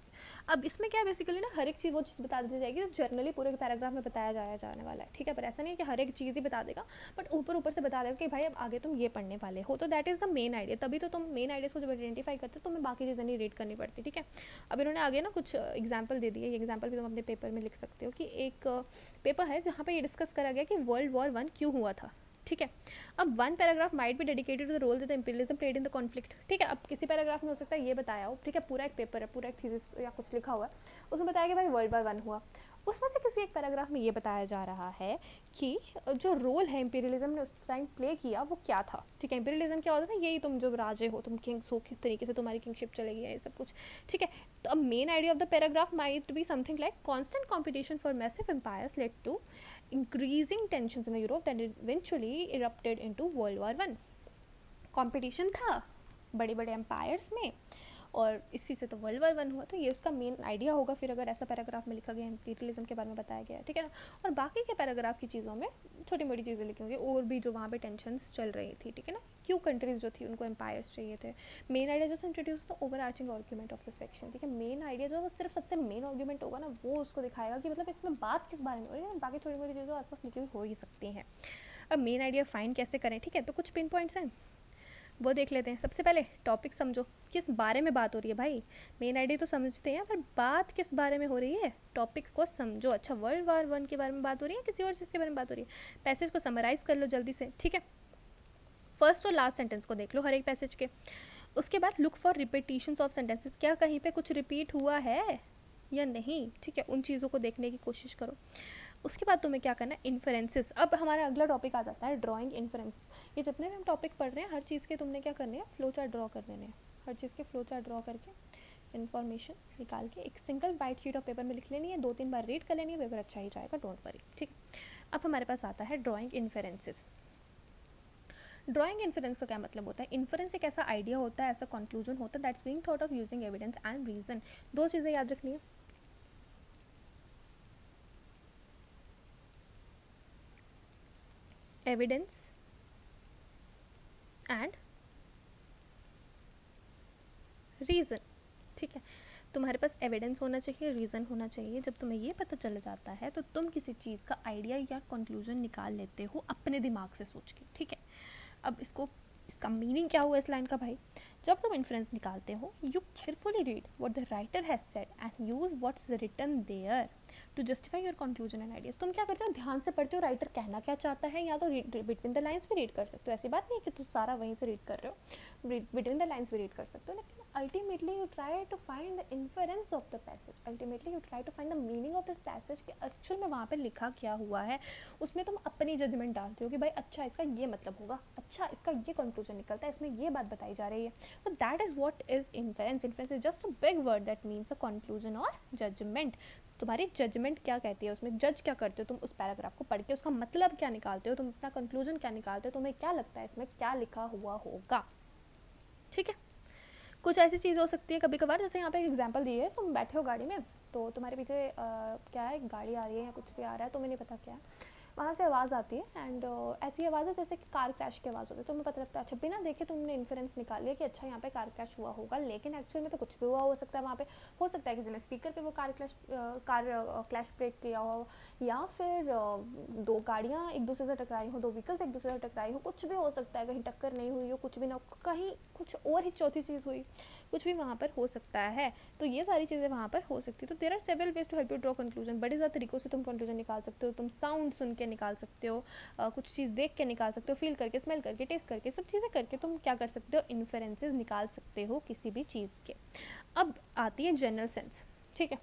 अब इसमें क्या बेसिकली ना हर एक चीज़ वो चीज़ बता दी जाएगी जो जर्नली पूरे पैराग्राफ में बताया जाने वाला है, ठीक है। पर ऐसा नहीं है कि हर एक चीज़ ही बता देगा, बट ऊपर से बता देगा कि भाई अब आगे तुम ये पढ़ने वाले हो, तो that is the main idea. तभी तो तुम मेन आइडियाज़ को जब आइडेंटिफाई करते हो तो तुम्हें बाकी चीज़ें नहीं रीड करनी पड़ती, ठीक है। अब इन्होंने आगे ना कुछ एग्जाम्पल दे दिए, ये एग्जाम्पल भी तुम अपने पेपर में लिख सकते हो कि एक पेपर है जहाँ पर ये डिस्कस करा गया कि वर्ल्ड वॉर 1 क्यों हुआ था, ठीक है। अब 1 paragraph might be dedicated to the role that the imperialism played in the conflict, ठीक है। अब किसी पैराग्राफ में हो सकता है ये बताया हो, ठीक है, पूरा एक पेपर है, पूरा एक थीसिस या कुछ लिखा हुआ है, उसमें बताया कि भाई वर्ल्ड वॉर 1 हुआ। उसमें से किसी एक पैराग्राफ में ये बताया जा रहा है कि जो रोल है इंपीरियलिज्म ने उस टाइम प्ले किया वो क्या था, ठीक है। इंपीरियलिज्म क्या होता है, यही तुम जो राजे हो, तुम किंग्स हो, किस तरीके से तुम्हारी किंगशिप चलेगी, ये सब कुछ, ठीक है। तो अब main idea of the paragraph might be something like constant competition for massive empires led to increasing tensions in Europe that eventually erupted into World War I। Competition था बड़े बड़े एम्पायर्स में और इसी से तो वर्ल्ड वॉर 1 हुआ, तो ये उसका मेन आइडिया होगा। फिर अगर ऐसा पैराग्राफ में लिखा गया इंपीरियलिज्म के बारे में बताया गया, ठीक है ना। और बाकी के पैराग्राफ की चीज़ों में छोटी मोटी चीज़ें लिखी होंगी और भी जो वहाँ पे टेंशन्स चल रही थी, ठीक है ना। क्यों कंट्रीज जो थी उनको एम्पायर्स चाहिए थे। मेन आइडिया जो introduce the over arching argument of the section, ठीक है। मेन आइडिया जो वो सिर्फ सबसे मेन आर्ग्यूमेंट होगा ना, वो उसको दिखाएगा कि मतलब इसमें बात किस बारे में हो रही है। बाकी छोटी मोटी चीज़ें आसपास लिखी हुई हो ही सकती हैं। अब मेन आइडिया फाइंड कैसे करें, ठीक है। तो कुछ पिन पॉइंट्स हैं वो देख लेते हैं। सबसे पहले टॉपिक समझो, किस बारे में बात हो रही है भाई। मेन आइडिया तो समझते हैं पर बात किस बारे में हो रही है, टॉपिक को समझो। अच्छा वर्ल्ड वॉर 1 के बारे में बात हो रही है, किसी और चीज़ के बारे में बात हो रही है। पैसेज को समराइज़ कर लो जल्दी से, ठीक है। फर्स्ट और लास्ट सेंटेंस को देख लो हर एक पैसेज के। उसके बाद look for repetitions of sentences, क्या कहीं पे कुछ रिपीट हुआ है या नहीं, ठीक है, उन चीज़ों को देखने की कोशिश करो। उसके बाद तुम्हें क्या करना है, इन्फरेंसेस। अब हमारा अगला टॉपिक आ जाता है ड्राइंग इन्फरेंसेस। ये जितने भी हम टॉपिक पढ़ रहे हैं हर चीज़ के तुमने क्या करने हैं, फ्लो चार्ट ड्रॉ कर देने हैं। हर चीज़ के फ्लो चार्ट ड्रॉ करके इन्फॉर्मेशन निकाल के एक single white sheet of paper में लिख लेनी है, 2-3 बार रीड कर लेनी है, पेपर अच्छा ही जाएगा, डोंट वरी, ठीक। अब हमारे पास आता है ड्राइंग इन्फरेंसेस। ड्राइंग इन्फरेंस का क्या मतलब होता है, इन्फरेंस एक ऐसा आइडिया होता है, ऐसा कंक्लूजन होता है that's being thought of using evidence and reason. दो चीज़ें याद रखनी है, एविडेंस एंड रीज़न, ठीक है। तुम्हारे पास एविडेंस होना चाहिए, रीज़न होना चाहिए। जब तुम्हें ये पता चल जाता है तो तुम किसी चीज़ का आइडिया या कंक्लूजन निकाल लेते हो अपने दिमाग से सोच के, ठीक है। अब इसका मीनिंग क्या हुआ इस लाइन का भाई, जब तुम इन्फ्रेंस निकालते हो you carefully read what the writer has said and use what's written there to justify your conclusion and ideas. तुम क्या करते हो, ध्यान से पढ़ते हो राइटर कहना क्या चाहता है, या तो बिटवीन द लाइन्स भी रीड कर सकते हो, ऐसी बात नहीं है कि तुम सारा वहीं से रीड कर रहे हो, बिटवीन द लाइन्स भी रीड कर सकते हो, लेकिन ultimately you try to find the inference of the passage, ultimately you try to find the meaning of the passage कि एक्चुअल में वहाँ पे लिखा क्या हुआ है। उसमें तुम अपनी जजमेंट डालते हो कि भाई अच्छा इसका ये मतलब होगा, अच्छा इसका ये कंक्लूजन निकलता है, इसमें ये बात बताई जा रही है। तो that is what is inference. Inference is just a big word that means a conclusion और जजमेंट। तुम्हारी जजमेंट क्या कहती है, उसमें जज क्या करते हो तुम, उस पैराग्राफ को पढ़ के उसका मतलब क्या निकालते हो, तुम अपना कंक्लूजन क्या निकालते हो, तुम्हें क्या लगता है इसमें क्या लिखा हुआ होगा, ठीक है। कुछ ऐसी चीज़ हो सकती है कभी कभार, जैसे यहाँ पे एक एग्जांपल दी है, तुम बैठे हो गाड़ी में तो तुम्हारे पीछे क्या है, गाड़ी आ रही है या कुछ भी आ रहा है, तुम्हें नहीं पता क्या है, वहाँ से आवाज़ आती है एंड ऐसी आवाज़ है जैसे कि कार क्रैश की आवाज़ होती है, तुम्हें पता लगता है, अच्छा बिना देखे तुमने इन्फ्रेंस निकाल लिया कि अच्छा यहाँ पे कार क्रैश हुआ होगा, लेकिन एक्चुअल में तो कुछ भी हुआ हो सकता है वहाँ पे। हो सकता है किसी ने स्पीकर पे वो कार क्लैश ब्रेक किया हो, या फिर दो गाड़ियाँ एक दूसरे से टकराई हो, दो व्हीकल्स एक दूसरे से टकराई हो, कुछ भी हो सकता है, कहीं टक्कर नहीं हुई हो, कुछ भी ना, कहीं कुछ और ही चौथी चीज़ हुई, कुछ भी वहाँ पर हो सकता है। तो ये सारी चीज़ें वहाँ पर हो सकती है। तो there are several ways to help you draw conclusion. बड़े ज़्यादा तरीकों से तुम कंक्लूजन निकाल सकते हो, तुम साउंड सुन के निकाल सकते हो, कुछ चीज़ देख के निकाल सकते हो, फील करके, स्मेल करके, टेस्ट करके, सब चीज़ें करके तुम क्या कर सकते हो, इन्फरेंसेस निकाल सकते हो किसी भी चीज़ के। अब आती है जनरल सेंस, ठीक है।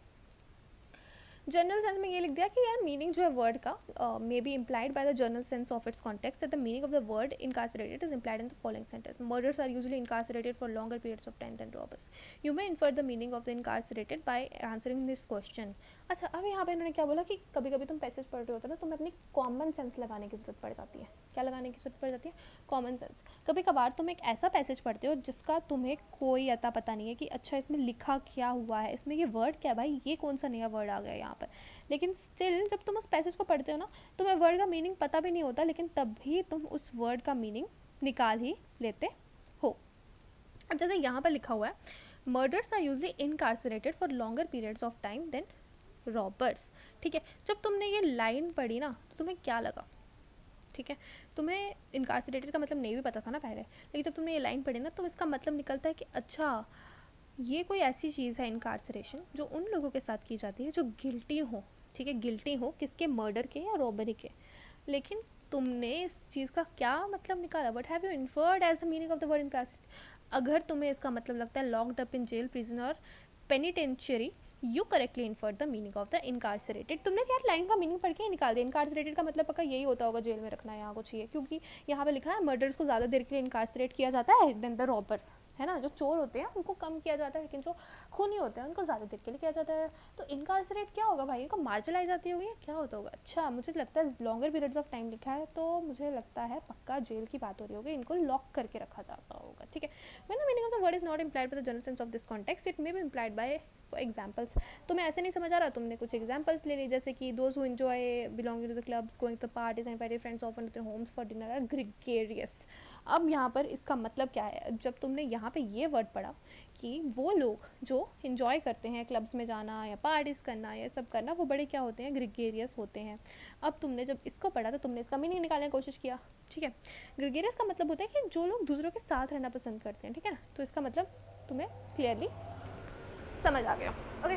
जनरल सेंस में ये लिख दिया कि यार मीनिंग जो है वर्ड का may be implied by the general sense of its context that the meaning of the word incarcerated is implied in the following sentence. Murders are usually incarcerated for longer periods of time than robbers. You may infer the meaning of the incarcerated by answering this question. अच्छा, अब यहाँ पे इन्होंने क्या बोला कि कभी कभी तुम पैसेज पढ़ रहे होते हो ना, तुम्हें अपनी कॉमन सेंस लगाने की जरूरत पड़ जाती है। क्या लगाने की जरूरत पड़ जाती है, कॉमन सेंस। कभी कभार तुम एक ऐसा पैसेज पढ़ते हो जिसका तुम्हें कोई अता पता नहीं है कि अच्छा इसमें लिखा क्या हुआ है, इसमें ये वर्ड क्या है, भाई ये कौन सा नया वर्ड आ गया यहाँ पर, लेकिन स्टिल जब तुम उस पैसेज को पढ़ते हो ना, तुम्हें वर्ड का मीनिंग पता भी नहीं होता, लेकिन तब भी तुम उस वर्ड का मीनिंग निकाल ही लेते हो। अब जैसे यहाँ पर लिखा हुआ है, murders are usually incarcerated for longer periods of time than robbers, ठीक है। जब तुमने ये लाइन पढ़ी ना तो तुम्हें क्या लगा, ठीक है, तुम्हें इनकार्सरेटेड का मतलब नहीं भी पता था ना पहले, लेकिन जब तुमने ये लाइन पढ़ी ना तो इसका मतलब निकलता है कि अच्छा ये कोई ऐसी चीज़ है इनकार्सरेशन जो उन लोगों के साथ की जाती है जो गिल्टी हो, ठीक है, गिल्टी हो किसके, मर्डर के या रॉबरी के। लेकिन तुमने इस चीज़ का क्या मतलब निकाला, what have you inferred as the meaning of the word incarcerated. अगर तुम्हें इसका मतलब लगता है locked up in jail, prison और penitentiary, you correctly inferred the meaning of the incarcerated. तुमने क्या लाइन का मीनिंग पढ़ के ही निकाल दिया, इनकार्सरेटेड का मतलब पक्का यही होता होगा, जेल में रखना है, यहाँ कुछ ही है, क्योंकि यहाँ पे लिखा है मर्डर्स को ज़्यादा देर के लिए इनकार्सरेट किया जाता है देन द रॉबर्स, है ना। जो चोर होते हैं उनको कम किया जाता है, लेकिन जो खूनी होते हैं उनको ज़्यादा देर के लिए किया जाता है। तो इनकार्सरेट क्या होगा भाई, इनको मार चलाई जाती होगी, क्या होता होगा। अच्छा, मुझे लगता है लॉन्गर पीरियड्स ऑफ टाइम लिखा है तो मुझे लगता है पक्का जेल की बात हो रही होगी, इनको लॉक करके रखा जाता होगा, ठीक है। When the meaning of the word is not implied by the general sense of this context, it may be implied by examples. तुम्हें ऐसे नहीं समझ आ रहा, तुमने कुछ एग्जाम्पल्स ले ली, जैसे कि those who enjoy belonging to the clubs, going to the parties and invited friends often to their homes for dinner are gregarious. अब यहाँ पर इसका मतलब क्या है, जब तुमने यहाँ पे ये वर्ड पढ़ा कि वो लोग जो इन्जॉय करते हैं क्लब्स में जाना या पार्टीज़ करना या सब करना, वो बड़े क्या होते हैं, ग्रेगरियस होते हैं। अब तुमने जब इसको पढ़ा तो तुमने इसका मीनिंग निकालने की कोशिश किया, ठीक है। ग्रेगरियस का मतलब होता है कि जो लोग दूसरों के साथ रहना पसंद करते हैं, ठीक है ना। तो इसका मतलब तुम्हें क्लियरली समझ आ गया, ओके।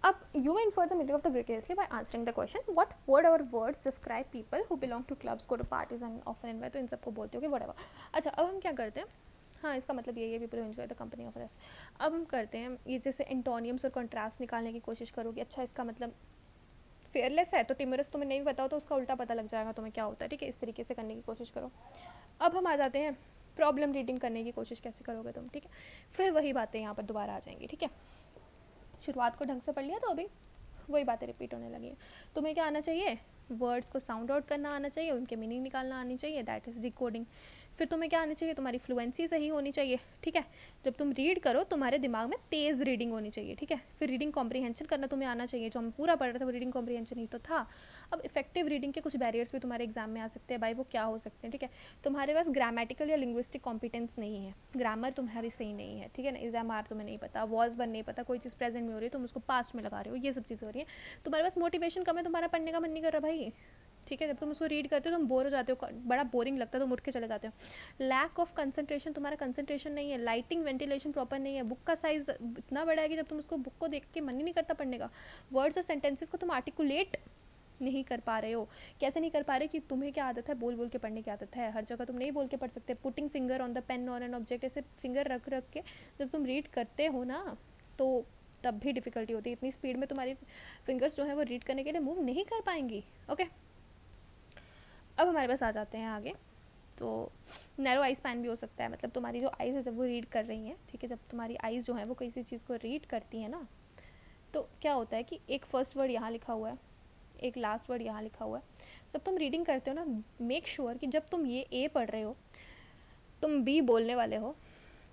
अब You may infer the meaning of the Greek seriously by answering the question, what word or words describe people who belong to clubs, go to parties and often invite. तो इन सबको बोलते हो कि whatever. अच्छा, अब हम क्या करते हैं, हाँ इसका मतलब यही है, people who enjoy the company of others. अब हम करते हैं ये, जैसे एंटोनियम्स और कॉन्ट्रास्ट निकालने की कोशिश करोगे. अच्छा, इसका मतलब फेयरलेस है तो टिमरस तुम्हें नहीं बताओ तो उसका उल्टा पता लग जाएगा तुम्हें क्या होता है. ठीक है, इस तरीके से करने की कोशिश करो. अब हम आ जाते हैं प्रॉब्लम रीडिंग करने की कोशिश कैसे करोगे तुम. ठीक है, फिर वही बातें यहाँ पर दोबारा आ जाएंगी. ठीक है, शुरुआत को ढंग से पढ़ लिया तो अभी वही बातें रिपीट होने लगी हैं. तुम्हें क्या आना चाहिए, वर्ड्स को साउंड आउट करना आना चाहिए, उनके मीनिंग निकालना आनी चाहिए, दैट इज़ डिकोडिंग. फिर तुम्हें क्या आना चाहिए, तुम्हारी फ्लुएंसी सही होनी चाहिए. ठीक है, जब तुम रीड करो तुम्हारे दिमाग में तेज़ रीडिंग होनी चाहिए. ठीक है, फिर रीडिंग कॉम्प्रीहेंशन करना तुम्हें आना चाहिए. जो हम पूरा पढ़ रहे थे वो रीडिंग कॉम्प्रीहेंशन ही तो था. अब इफेक्टिव रीडिंग के कुछ बैरियर्स भी तुम्हारे एग्जाम में आ सकते हैं भाई. वो क्या हो सकते हैं, ठीक है, तुम्हारे पास ग्रामेटिकल या लिंग्विस्टिक कॉम्पिटेंस नहीं है, ग्रामर तुम्हारी सही नहीं है. ठीक है ना, एग्जाम तुम्हें नहीं पता, वॉज वन नहीं पता, कोई चीज़ प्रेजेंट में हो रही है तुम उसको पास्ट में लगा रहे हो, ये सब चीज़ें हो रही हैं. तुम्हारे पास मोटिवेशन कम है, तुम्हारा पढ़ने का मन नहीं कर रहा भाई. ठीक है, जब तुम उसको रीड करते हो तुम बोर हो जाते हो, बड़ा बोरिंग लगता है, तुम उठ के चले जाते हो. लैक ऑफ कंसंट्रेशन, तुम्हारा कंसंट्रेशन नहीं है. लाइटिंग वेंटिलेशन प्रॉपर नहीं है. बुक का साइज इतना बड़ा है कि जब तुम उसको बुक को देख के मन ही नहीं करता पढ़ने का. वर्ड्स और सेंटेंसेस को तुम आर्टिकुलेट नहीं कर पा रहे हो. कैसे नहीं कर पा रहे कि तुम्हें क्या आदत है, बोल बोल के पढ़ने की आदत है. हर जगह तुम नहीं बोल के पढ़ सकते. Putting finger on the pen और एन ऑब्जेक्ट, ऐसे फिंगर रख रख के जब तुम रीड करते हो ना तो तब भी डिफ़िकल्टी होती है. इतनी स्पीड में तुम्हारी फिंगर्स जो है वो रीड करने के लिए मूव नहीं कर पाएंगी. ओके, अब हमारे पास आ जाते हैं आगे. तो नैरो आई स्पैन भी हो सकता है, मतलब तुम्हारी जो आइज़ है जब वो रीड कर रही हैं, ठीक है, जब तुम्हारी आइज़ जो है वो किसी चीज़ को रीड करती है ना तो क्या होता है कि एक फर्स्ट वर्ड यहाँ लिखा हुआ है, एक लास्ट वर्ड यहाँ लिखा हुआ है. जब तुम रीडिंग करते हो ना, मेक श्योर कि जब तुम ये ए पढ़ रहे हो, तुम बी बोलने वाले हो,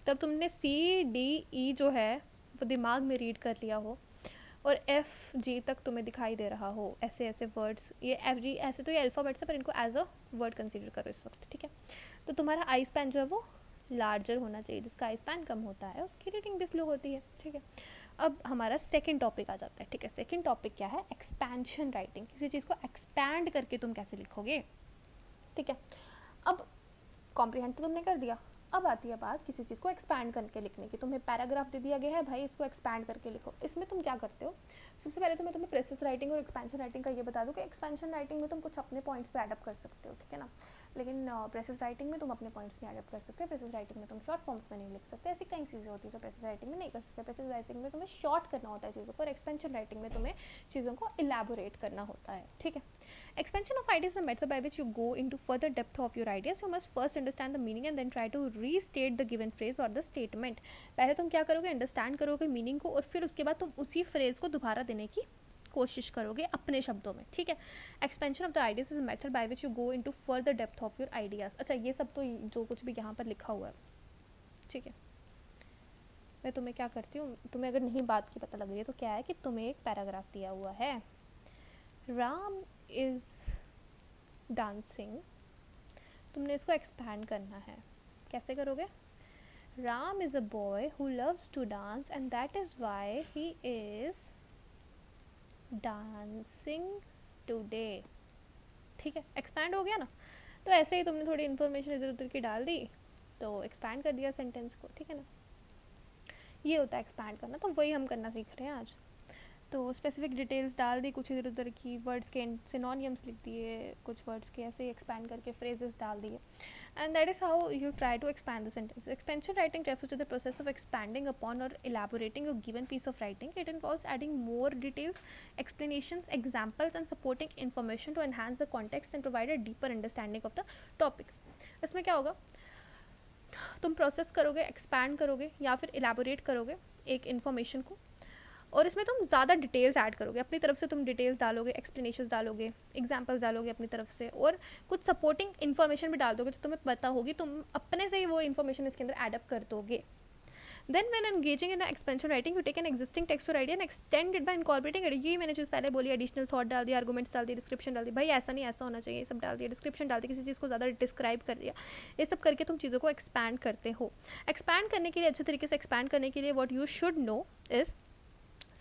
तब तुमने सी डी ई जो है वो दिमाग में रीड कर लिया हो और एफ जी तक तुम्हें दिखाई दे रहा हो. ऐसे ऐसे वर्ड्स, ये एफ जी ऐसे तो ये अल्फ़ाबेट्स है पर इनको एज अ वर्ड कंसीडर करो इस वक्त. ठीक है, तो तुम्हारा आई स्पैन जो है वो लार्जर होना चाहिए. जिसका आई स्पैन कम होता है उसकी रीडिंग भी स्लो होती है. ठीक है, अब हमारा सेकंड टॉपिक आ जाता है. ठीक है, सेकंड टॉपिक क्या है, एक्सपेंशन राइटिंग. किसी चीज़ को एक्सपैंड करके तुम कैसे लिखोगे. ठीक है, अब कॉम्प्रीहेंड तो तुमने कर दिया. अब आती है बात किसी चीज़ को एक्सपैंड करके लिखने की. तुम्हें पैराग्राफ दे दिया गया है, भाई इसको एक्सपैंड करके लिखो. इसमें तुम क्या करते हो, सबसे पहले तो मैं तुम्हें प्रेसिस राइटिंग और एक्सपेंशन राइटिंग का ये बता दूँ कि एक्सपेंशन राइटिंग में तुम कुछ अपने पॉइंट्स पे एडअप कर सकते हो. ठीक है ना, लेकिन प्रेसिस राइटिंग में तुम अपने पॉइंट्स नहीं एडअप कर सकते. प्रेसिस राइटिंग में तुम शॉर्ट फॉर्म्स में नहीं लिख सकते. ऐसी कई चीज़ें होती है जो प्रेसिस राइटिंग में नहीं कर सकते. प्रेसिस राइटिंग में तुम्हें शॉर्ट करना होता है चीज़ों को, और एक्सपेंशन राइटिंग में तुम्हें चीज़ों को इलेबोरेट करना होता है. ठीक है, expansion of ideas is a method by which you go into further depth of your ideas. You must first understand the meaning and then try to restate the given phrase or the statement. पहले तुम क्या करोगे, understand करोगे meaning को, और फिर उसके बाद तुम उसी फ्रेज को दोबारा देने की कोशिश करोगे अपने शब्दों में. ठीक है, expansion of the ideas is a method by which you go into further depth of your ideas. अच्छा, ये सब तो जो कुछ भी यहाँ पर लिखा हुआ है, ठीक है, मैं तुम्हें क्या करती हूँ, तुम्हें अगर नहीं बात की पता लग रही है तो क्या है कि तुम्हें एक पैराग्राफ दिया हुआ है, राम इज डांसिंग. तुमने इसको एक्सपैंड करना है. कैसे करोगे, Ram is a boy who loves to dance and that is why he is dancing today. ठीक है, एक्सपैंड हो गया ना. तो ऐसे ही तुमने थोड़ी इन्फॉर्मेशन इधर उधर की डाल दी तो एक्सपैंड कर दिया सेंटेंस को. ठीक है ना, ये होता है एक्सपैंड करना. तो वही हम करना सीख रहे हैं आज. तो स्पेसिफिक डिटेल्स डाल दी कुछ इधर उधर की, वर्ड्स के सिनोनियम्स लिख दिए, कुछ वर्ड्स के ऐसे ही एक्सपैंड करके फ्रेजेस डाल दिए, and that is how you try to expand the sentence. Expansion writing refers to the process of expanding upon or elaborating a given piece of writing. It involves adding more details, explanations, examples and supporting information to enhance the context and provide a deeper understanding of the topic. इसमें क्या होगा, तुम process करोगे, expand करोगे या फिर elaborate करोगे एक इन्फॉर्मेशन को, और इसमें तुम ज़्यादा डिटेल्स ऐड करोगे. अपनी तरफ से तुम डिटेल्स डालोगे, एक्सप्लेनेशंस डालोगे, एग्जांपल्स डालोगे अपनी तरफ से, और कुछ सपोर्टिंग इन्फॉर्मेशन भी डाल दोगे तो तुम्हें पता होगी, तुम अपने से ही वो इन्फॉर्मेशन इसके अंदर एडअप कर दोगे. Then when engaging in expansion writing, you take an existing text or idea and extend it by incorporating it. ये मैंने चीज़ पहले बोली, एडिशनल थॉट डाल दिया, आर्गूमेंट्स डाल दिए, डिस्क्रिप्शन डाल दी. भाई ऐसा नहीं, ऐसा होना चाहिए, सब डाल दिया, डिस्क्रिप्शन डाल दी, किसी चीज़ को ज़्यादा डिस्क्राइब कर दिया. ये सब करके तुम चीज़ों को एक्सपैंड करते हो. एक्सपैंड करने के लिए, अच्छे तरीके से एक्सपैंड करने के लिए, what you should know is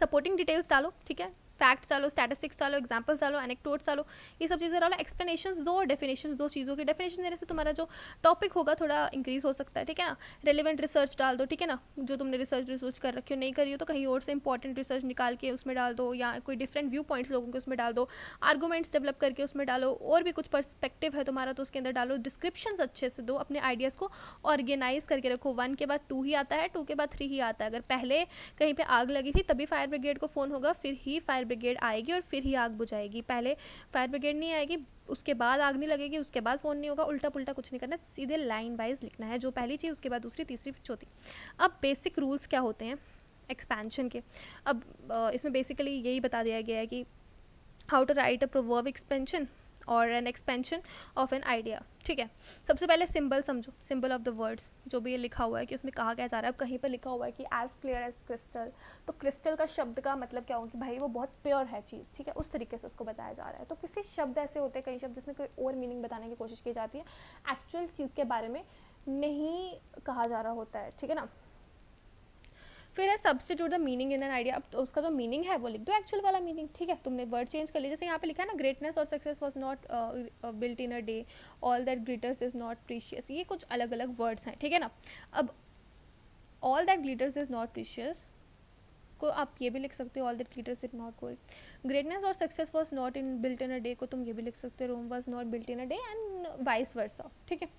supporting details डालो. ठीक है, फैक्ट्स डालो, स्टैटिस्टिक्स डालो, एग्जाम्पल्स डालो, एनेक्डोट्स डालो, ये सब चीज़ें डालो, एक्सप्लेनेशंस दो और डेफिनेशंस दो चीज़ों की। डेफिनेशन देने से तुम्हारा जो टॉपिक होगा थोड़ा इंक्रीज हो सकता है, ठीक है ना। रेलिवेंट रिसर्च डाल दो, ठीक है ना, जो तुमने रिसर्च कर रखी हो, नहीं करी हो तो कहीं और से इंपॉर्टेंट रिसर्च निकाल के उसमें डाल दो, या कोई डिफरेंट व्यू पॉइंट्स लोगों के उसमें डाल दो, आर्गूमेंट्स डेवलप करके उसमें डालो, और भी कुछ पर्सपेक्टिव है तुम्हारा तो उसके अंदर डालो, डिस्क्रिप्शन अच्छे से दो, अपने आइडियाज़ को ऑर्गेनाइज करके रखो। 1 के बाद 2 ही आता है, 2 के बाद 3 ही आता है। अगर पहले कहीं पे आग लगी थी तभी फायर ब्रिगेड को फ़ोन होगा, फिर ही फायर ब्रिगेड आएगी और फिर ही आग बुझाएगी। पहले फायर ब्रिगेड नहीं आएगी, उसके बाद आग नहीं लगेगी, उसके बाद फ़ोन नहीं होगा। उल्टा पुल्टा कुछ नहीं करना, सीधे लाइन वाइज लिखना है, जो पहली चीज़ उसके बाद दूसरी, तीसरी, फिर चौथी। अब बेसिक रूल्स क्या होते हैं एक्सपेंशन के। अब इसमें बेसिकली यही बता दिया गया है कि how to write a proverb expansion और an expansion of an idea, ठीक है। सबसे पहले सिंबल समझो, सिंबल ऑफ द वर्ड्स, जो भी ये लिखा हुआ है कि उसमें कहा क्या जा रहा है। अब कहीं पर लिखा हुआ है कि एज क्लियर एज क्रिस्टल, तो क्रिस्टल का शब्द का मतलब क्या होगा कि भाई वो बहुत प्योर है चीज़, ठीक है, उस तरीके से उसको बताया जा रहा है। तो किसी शब्द ऐसे होते हैं, कई शब्द जिसमें कोई और मीनिंग बताने की कोशिश की जाती है, एक्चुअल चीज़ के बारे में नहीं कहा जा रहा होता है, ठीक है ना। फिर है substitute the meaning in an idea. अब तो उसका जो मीनिंग है वो लिख दो एक्चुअल वाला मीनिंग, ठीक है। तुमने वर्ड चेंज कर लिया, जैसे यहाँ पे लिखा है ना, ग्रेटनेस और success was not built in a day, all that glitters is not precious, ये कुछ अलग अलग वर्ड्स हैं, ठीक है ना। अब all that glitters is not precious को आप ये भी लिख सकते हो, all that glitters is not gold. Greatness और success was not in built in a day को तुम ये भी लिख सकते हो, Rome was not built in a day, and vice versa, ठीक है।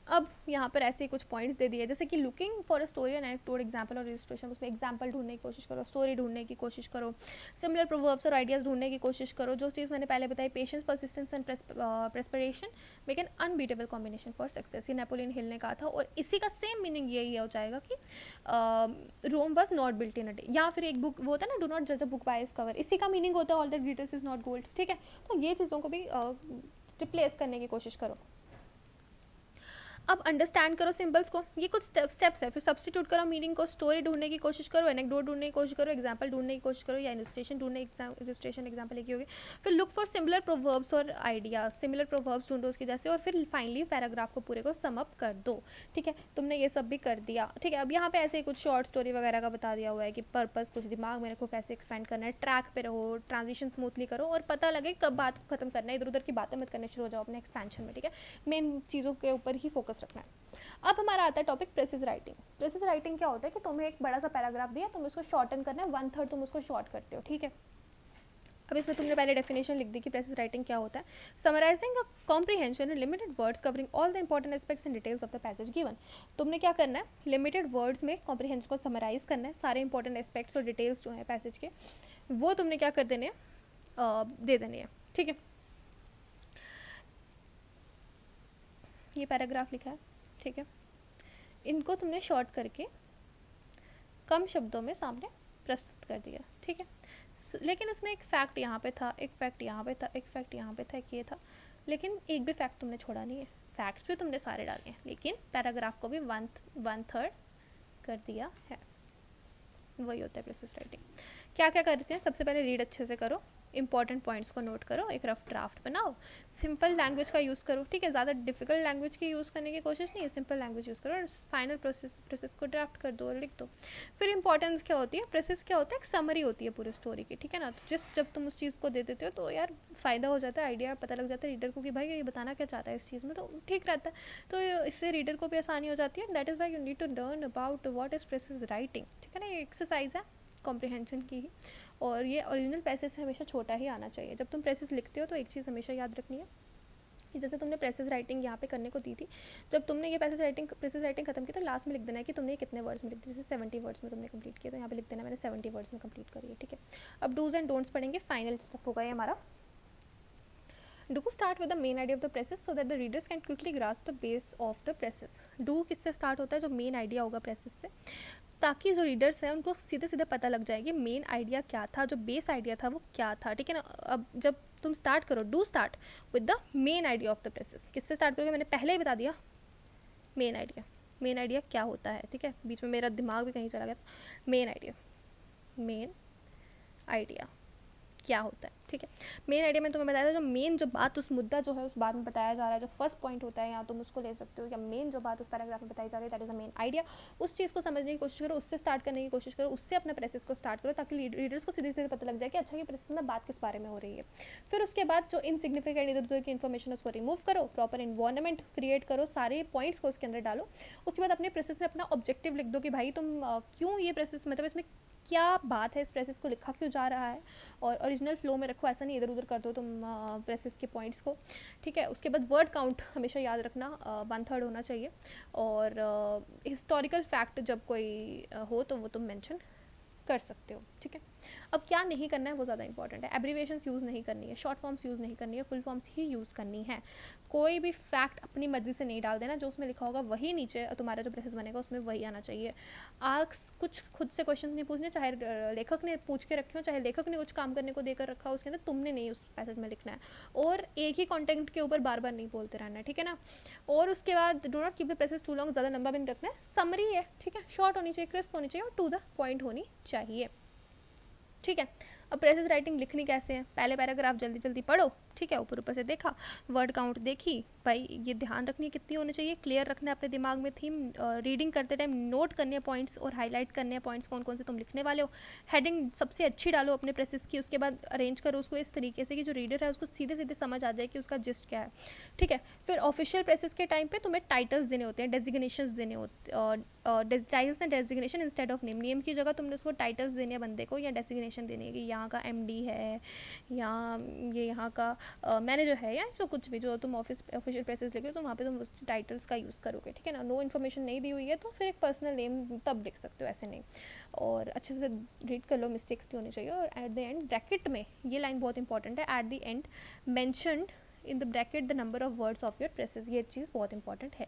अब यहाँ पर ऐसे कुछ पॉइंट्स दे दिए, जैसे कि looking for a story and anecdote, example और इलस्ट्रेशन, उसमें एग्जांपल ढूंढने की कोशिश करो, स्टोरी ढूंढने की कोशिश करो, सिमिलर प्रोवर्ब्स और आइडियाज़ ढूंढने की कोशिश करो। जो चीज़ मैंने पहले बताई, patience, persistence and perspiration make an unbeatable combination for success, ये नेपोलियन हिल ने कहा था। और इसी का सेम मीनिंग यही हो जाएगा कि Rome was not built in a day, या फिर एक बुक वो होता है ना, डू नॉट जज a book by its cover, इसी का मीनिंग होता है all that glitters is not gold, ठीक है। तो ये चीज़ों को भी रिप्लेस करने की कोशिश करो। अब अंडरस्टैंड करो सिंबल्स को, ये कुछ स्टेप्स है। फिर सब्स्टिट्यूट करो मीनिंग को, स्टोरी ढूंढने की कोशिश करो, एनेक्डोट ढूंढने की कोशिश करो, एग्जांपल ढूंढने की कोशिश करो, या इलस्ट्रेशन ढूंढने, इलस्ट्रेशन एग्जांपल एक ही होगी। फिर लुक फॉर सिमिलर प्रोवर्ब्स और आइडियाज, सिमिलर प्रोवर्ब्स ढूंढो उसकी जैसे, और फिर फाइनली पैराग्राफ को पूरे को सम अप कर दो, ठीक है। तुमने ये सब भी कर दिया, ठीक है। अब यहाँ पे ऐसे कुछ शॉर्ट स्टोरी वगैरह का बता दिया हुआ है कि पर्पस कुछ दिमाग में रखो, कैसे एक्सपेंड करना है, ट्रैक पे रहो, ट्रांजिशन स्मूथली करो, और पता लगे कब बात को खत्म करना है, इधर उधर की बातें मत करने शुरू हो जाओ अपने एक्सपेंशन में, ठीक है। मेन चीज़ों के ऊपर ही फोकस रखना है। अब हमारा आता है topic precious writing. Precious writing क्या होता है कि तुम्हें एक बड़ा सा पैराग्राफ दिया, तुम उसको शॉर्टन करना है, 1/3 तुम उसको शॉर्ट करते हो, ठीक है। अब इसमें तुमने पहले डेफिनेशन लिख दी कि प्रेसिज राइटिंग क्या होता है। Summarising a comprehension in limited words covering all the important aspects and details of the passage given. तुमने क्या करना है, लिमिटेड वर्ड्स में कॉम्प्रीहेंशन को समराइज करना है, सारे इंपॉर्टेंट एस्पेक्ट्स और डिटेल्स जो है पैसेज के, वो तुमने क्या कर देने हैं, दे देने हैं, ठीक है। ये पैराग्राफ लिखा है, ठीक है। इनको तुमने शॉर्ट करके कम शब्दों में सामने प्रस्तुत कर दिया, ठीक है। लेकिन इसमें एक फैक्ट यहाँ पे था, एक फैक्ट यहाँ पे था, एक फैक्ट यहाँ पे था, एक ये था, लेकिन एक भी फैक्ट तुमने छोड़ा नहीं है। फैक्ट्स भी तुमने सारे डाले हैं, लेकिन पैराग्राफ को भी 1/3 कर दिया है। वही होता है प्रेसिज राइटिंग। क्या क्या करते हैं, सबसे पहले रीड अच्छे से करो, इंपॉर्टेंट पॉइंट्स को नोट करो, एक रफ ड्राफ्ट बनाओ, सिंपल लैंग्वेज का यूज़ करो, ठीक है। ज़्यादा डिफिकल्ट लैंग्वेज की यूज़ करने की कोशिश नहीं है, सिंपल लैंग्वेज यूज़ करो, और फाइनल प्रोसेस को ड्राफ्ट कर दो और लिख दो। फिर इंपॉर्टेंस क्या होती है, प्रोसेस क्या होता है, एक समरी होती है पूरी स्टोरी की, ठीक है ना। तो जब तुम उस चीज़ को दे देते हो तो यार फ़ायदा हो जाता है, आइडिया पता लग जाता है रीडर को कि भाई ये बताना क्या चाहता है इस चीज़ में, तो ठीक रहता है। तो इससे रीडर को भी आसानी हो जाती है। That is why you need to learn about what is precis writing, ठीक है ना। ये एक्सरसाइज है कॉम्प्रिहेंशन की ही, और ये ओरिजिनल पैसेज से हमेशा छोटा ही आना चाहिए। जब तुम प्रेसेस लिखते हो तो एक चीज़ हमेशा याद रखनी है कि जैसे तुमने प्रेसेस राइटिंग यहाँ पे करने को दी थी, जब तुमने ये प्रेसेस राइटिंग खत्म की तो लास्ट में लिख देना है कि तुमने कितने वर्ड्स में लिख दी। जैसे 70 वर्ड्स में तुमने कंप्लीट किया तो यहाँ पे लिख देना मैंने 70 वर्ड्स में कंप्लीट करी है, ठीक है। अब डूज एंड डोंट्स पढ़ेंगे, फाइनल स्टेप होगा ये हमारा। Do start with the main idea of the preface so that the readers can quickly grasp the base of the preface. Do किससे स्टार्ट होता है, जो मेन आइडिया होगा प्रेसेस से, ताकि जो रीडर्स हैं उनको सीधे सीधे पता लग जाए कि मेन आइडिया क्या था, जो बेस आइडिया था वो क्या था, ठीक है ना। अब जब तुम स्टार्ट करो, do start with the main idea of the presses. किससे स्टार्ट करोगे, मैंने पहले ही बता दिया, मेन आइडिया। मेन आइडिया क्या होता है, ठीक है, बीच में मेरा दिमाग भी कहीं चला गया था। मेन आइडिया, मेन आइडिया, क्या होता है, ठीक है। मेन आइडिया मैंने तुम्हें बताया था, जो मेन जो बात उस मुद्दा जो है उस बात में बताया जा रहा है, जो फर्स्ट पॉइंट होता है यहाँ तुम उसको ले सकते हो, या मेन जो बात उस पैराग्राफ में बताई जा रही है, that is the main idea. उस चीज़ को समझने की कोशिश करो, उससे स्टार्ट करने की कोशिश करो, उससे अपने प्रेसेस को स्टार्ट करो, ताकि रीडर्स को सीधे सीधे पता लग जाए कि अच्छा कि प्रेसेस में बात किस बारे में हो रही है। फिर उसके बाद जो इनसिग्निफिकेंट इधर उधर की इन्फॉर्मेशन उसको रिमूव करो, प्रॉपर इन्वायरमेंट क्रिएट करो, सारे पॉइंट्स को उसके अंदर डालो। उसके बाद अपने प्रेसेस में अपना ऑब्जेक्टिव लिख दो कि भाई तुम क्यों ये प्रेसेस, मतलब इसमें क्या बात है, इस प्रेसेस को लिखा क्यों जा रहा है, और ओरिजिनल फ्लो में रखो, ऐसा नहीं इधर उधर कर दो तुम प्रेसेस के पॉइंट्स को, ठीक है। उसके बाद वर्ड काउंट हमेशा याद रखना 1/3 होना चाहिए, और हिस्टोरिकल फैक्ट जब कोई हो तो वो तुम मेंशन कर सकते हो, ठीक है। अब क्या नहीं करना है वो ज़्यादा इंपॉर्टेंट है। एब्रीवेशंस यूज़ नहीं करनी है, शॉर्ट फॉर्म्स यूज़ नहीं करनी है, फुल फॉर्म्स ही यूज़ करनी है। कोई भी फैक्ट अपनी मर्जी से नहीं डाल देना, जो उसमें लिखा होगा वही नीचे तुम्हारा जो प्रेसेस बनेगा उसमें वही आना चाहिए। कुछ खुद से क्वेश्चन नहीं पूछने, चाहे लेखक ने पूछ के रखे हो, चाहे लेखक ने कुछ काम करने को देकर रखा हो उसके अंदर, तुमने नहीं उस पैसेज में लिखना है, और एक ही कॉन्टेंट के ऊपर बार बार नहीं बोलते रहना है, ठीक है ना। और उसके बाद do not keep the precis too long, ज़्यादा लंबा भी नहीं रखना है, समरी है, ठीक है, शॉर्ट होनी चाहिए, क्रिस्प होनी चाहिए, और टू द पॉइंट होनी चाहिए, ठीक है। अब प्रेसेस राइटिंग लिखनी कैसे है, पहले पैराग्राफ जल्दी जल्दी पढ़ो, ठीक है, ऊपर ऊपर से देखा, वर्ड काउंट देखी, भाई ये ध्यान रखनी है कितनी होनी चाहिए, क्लियर रखना है अपने दिमाग में थीम, रीडिंग करते टाइम नोट करने हैं पॉइंट्स और हाईलाइट करने हैं पॉइंट्स कौन कौन से तुम लिखने वाले हो, हेडिंग सबसे अच्छी डालो अपने प्रेसेस की, उसके बाद अरेंज करो उसको इस तरीके से कि जो रीडर है उसको सीधे सीधे समझ आ जाए कि उसका जिस्ट क्या है, ठीक है। फिर ऑफिशियल प्रेसेस के टाइम पे तुम्हें टाइटल्स देने होते हैं, डेजिग्नेशंस देने होते, titles and designation instead of name, name की जगह तुमने उसको टाइटल्स देने हैं बंदे को, या डेजिग्नेशन देनी है कि यहाँ का एमडी है, या ये यहाँ का मैनेजर है, या जो कुछ भी जो तुम ऑफिशियल प्रेसेस लिख रहे हो तो वहाँ पे तुम उस टाइटल्स का यूज़ करोगे, ठीक है ना। नो इन्फॉर्मेशन नहीं दी हुई है तो फिर एक पर्सनल नेम तब लिख सकते हो, ऐसे नहीं। और अच्छे से रीड कर लो, मिस्टेक्स नहीं होनी चाहिए। और एट द एंड ब्रैकेट में ये लाइन बहुत इंपॉर्टेंट है, at the end mentioned in the bracket the number of words of your presses, ये चीज़ बहुत इंपॉर्टेंट है,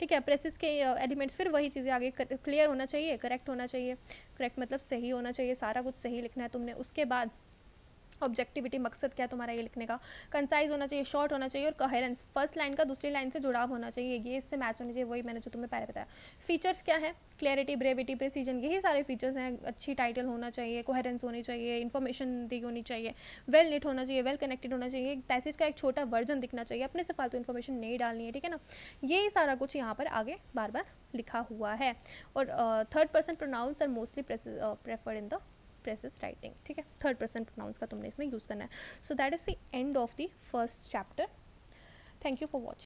ठीक है। प्रेसेस के एलिमेंट्स, फिर वही चीज़ें आगे क्लियर होना चाहिए, करेक्ट होना चाहिए, करेक्ट मतलब सही होना चाहिए, सारा कुछ सही लिखना है तुमने। उसके बाद ऑब्जेक्टिविटी, मकसद क्या है तुम्हारा ये लिखने का, कंसाइज होना चाहिए, शॉर्ट होना चाहिए, और कोहेरेंस, फर्स्ट लाइन का दूसरी लाइन से जुड़ाव होना चाहिए, ये इससे मैच होनी चाहिए, वही मैंने जो तुम्हें पहले बताया। फीचर्स क्या है, क्लैरिटी, ब्रेविटी, प्रिसीजन, यही सारे फीचर्स हैं। अच्छी टाइटल होना चाहिए, कोहेरेंस होनी चाहिए, इन्फॉर्मेशन दी होनी चाहिए, वेल निट होना चाहिए, वेल कनेक्टेड होना चाहिए, पैसेज का एक छोटा वर्जन दिखना चाहिए, अपने से फालतू इन्फॉर्मेशन नहीं डालनी है, ठीक है ना। ये सारा कुछ यहाँ पर आगे बार बार लिखा हुआ है। और third person pronouns are mostly preferred in the precis writing, ठीक है। थर्ड पर्सन प्रोनाउंस का तुमने इसमें यूज़ करना है। So that is the end of the first chapter. Thank you for watching.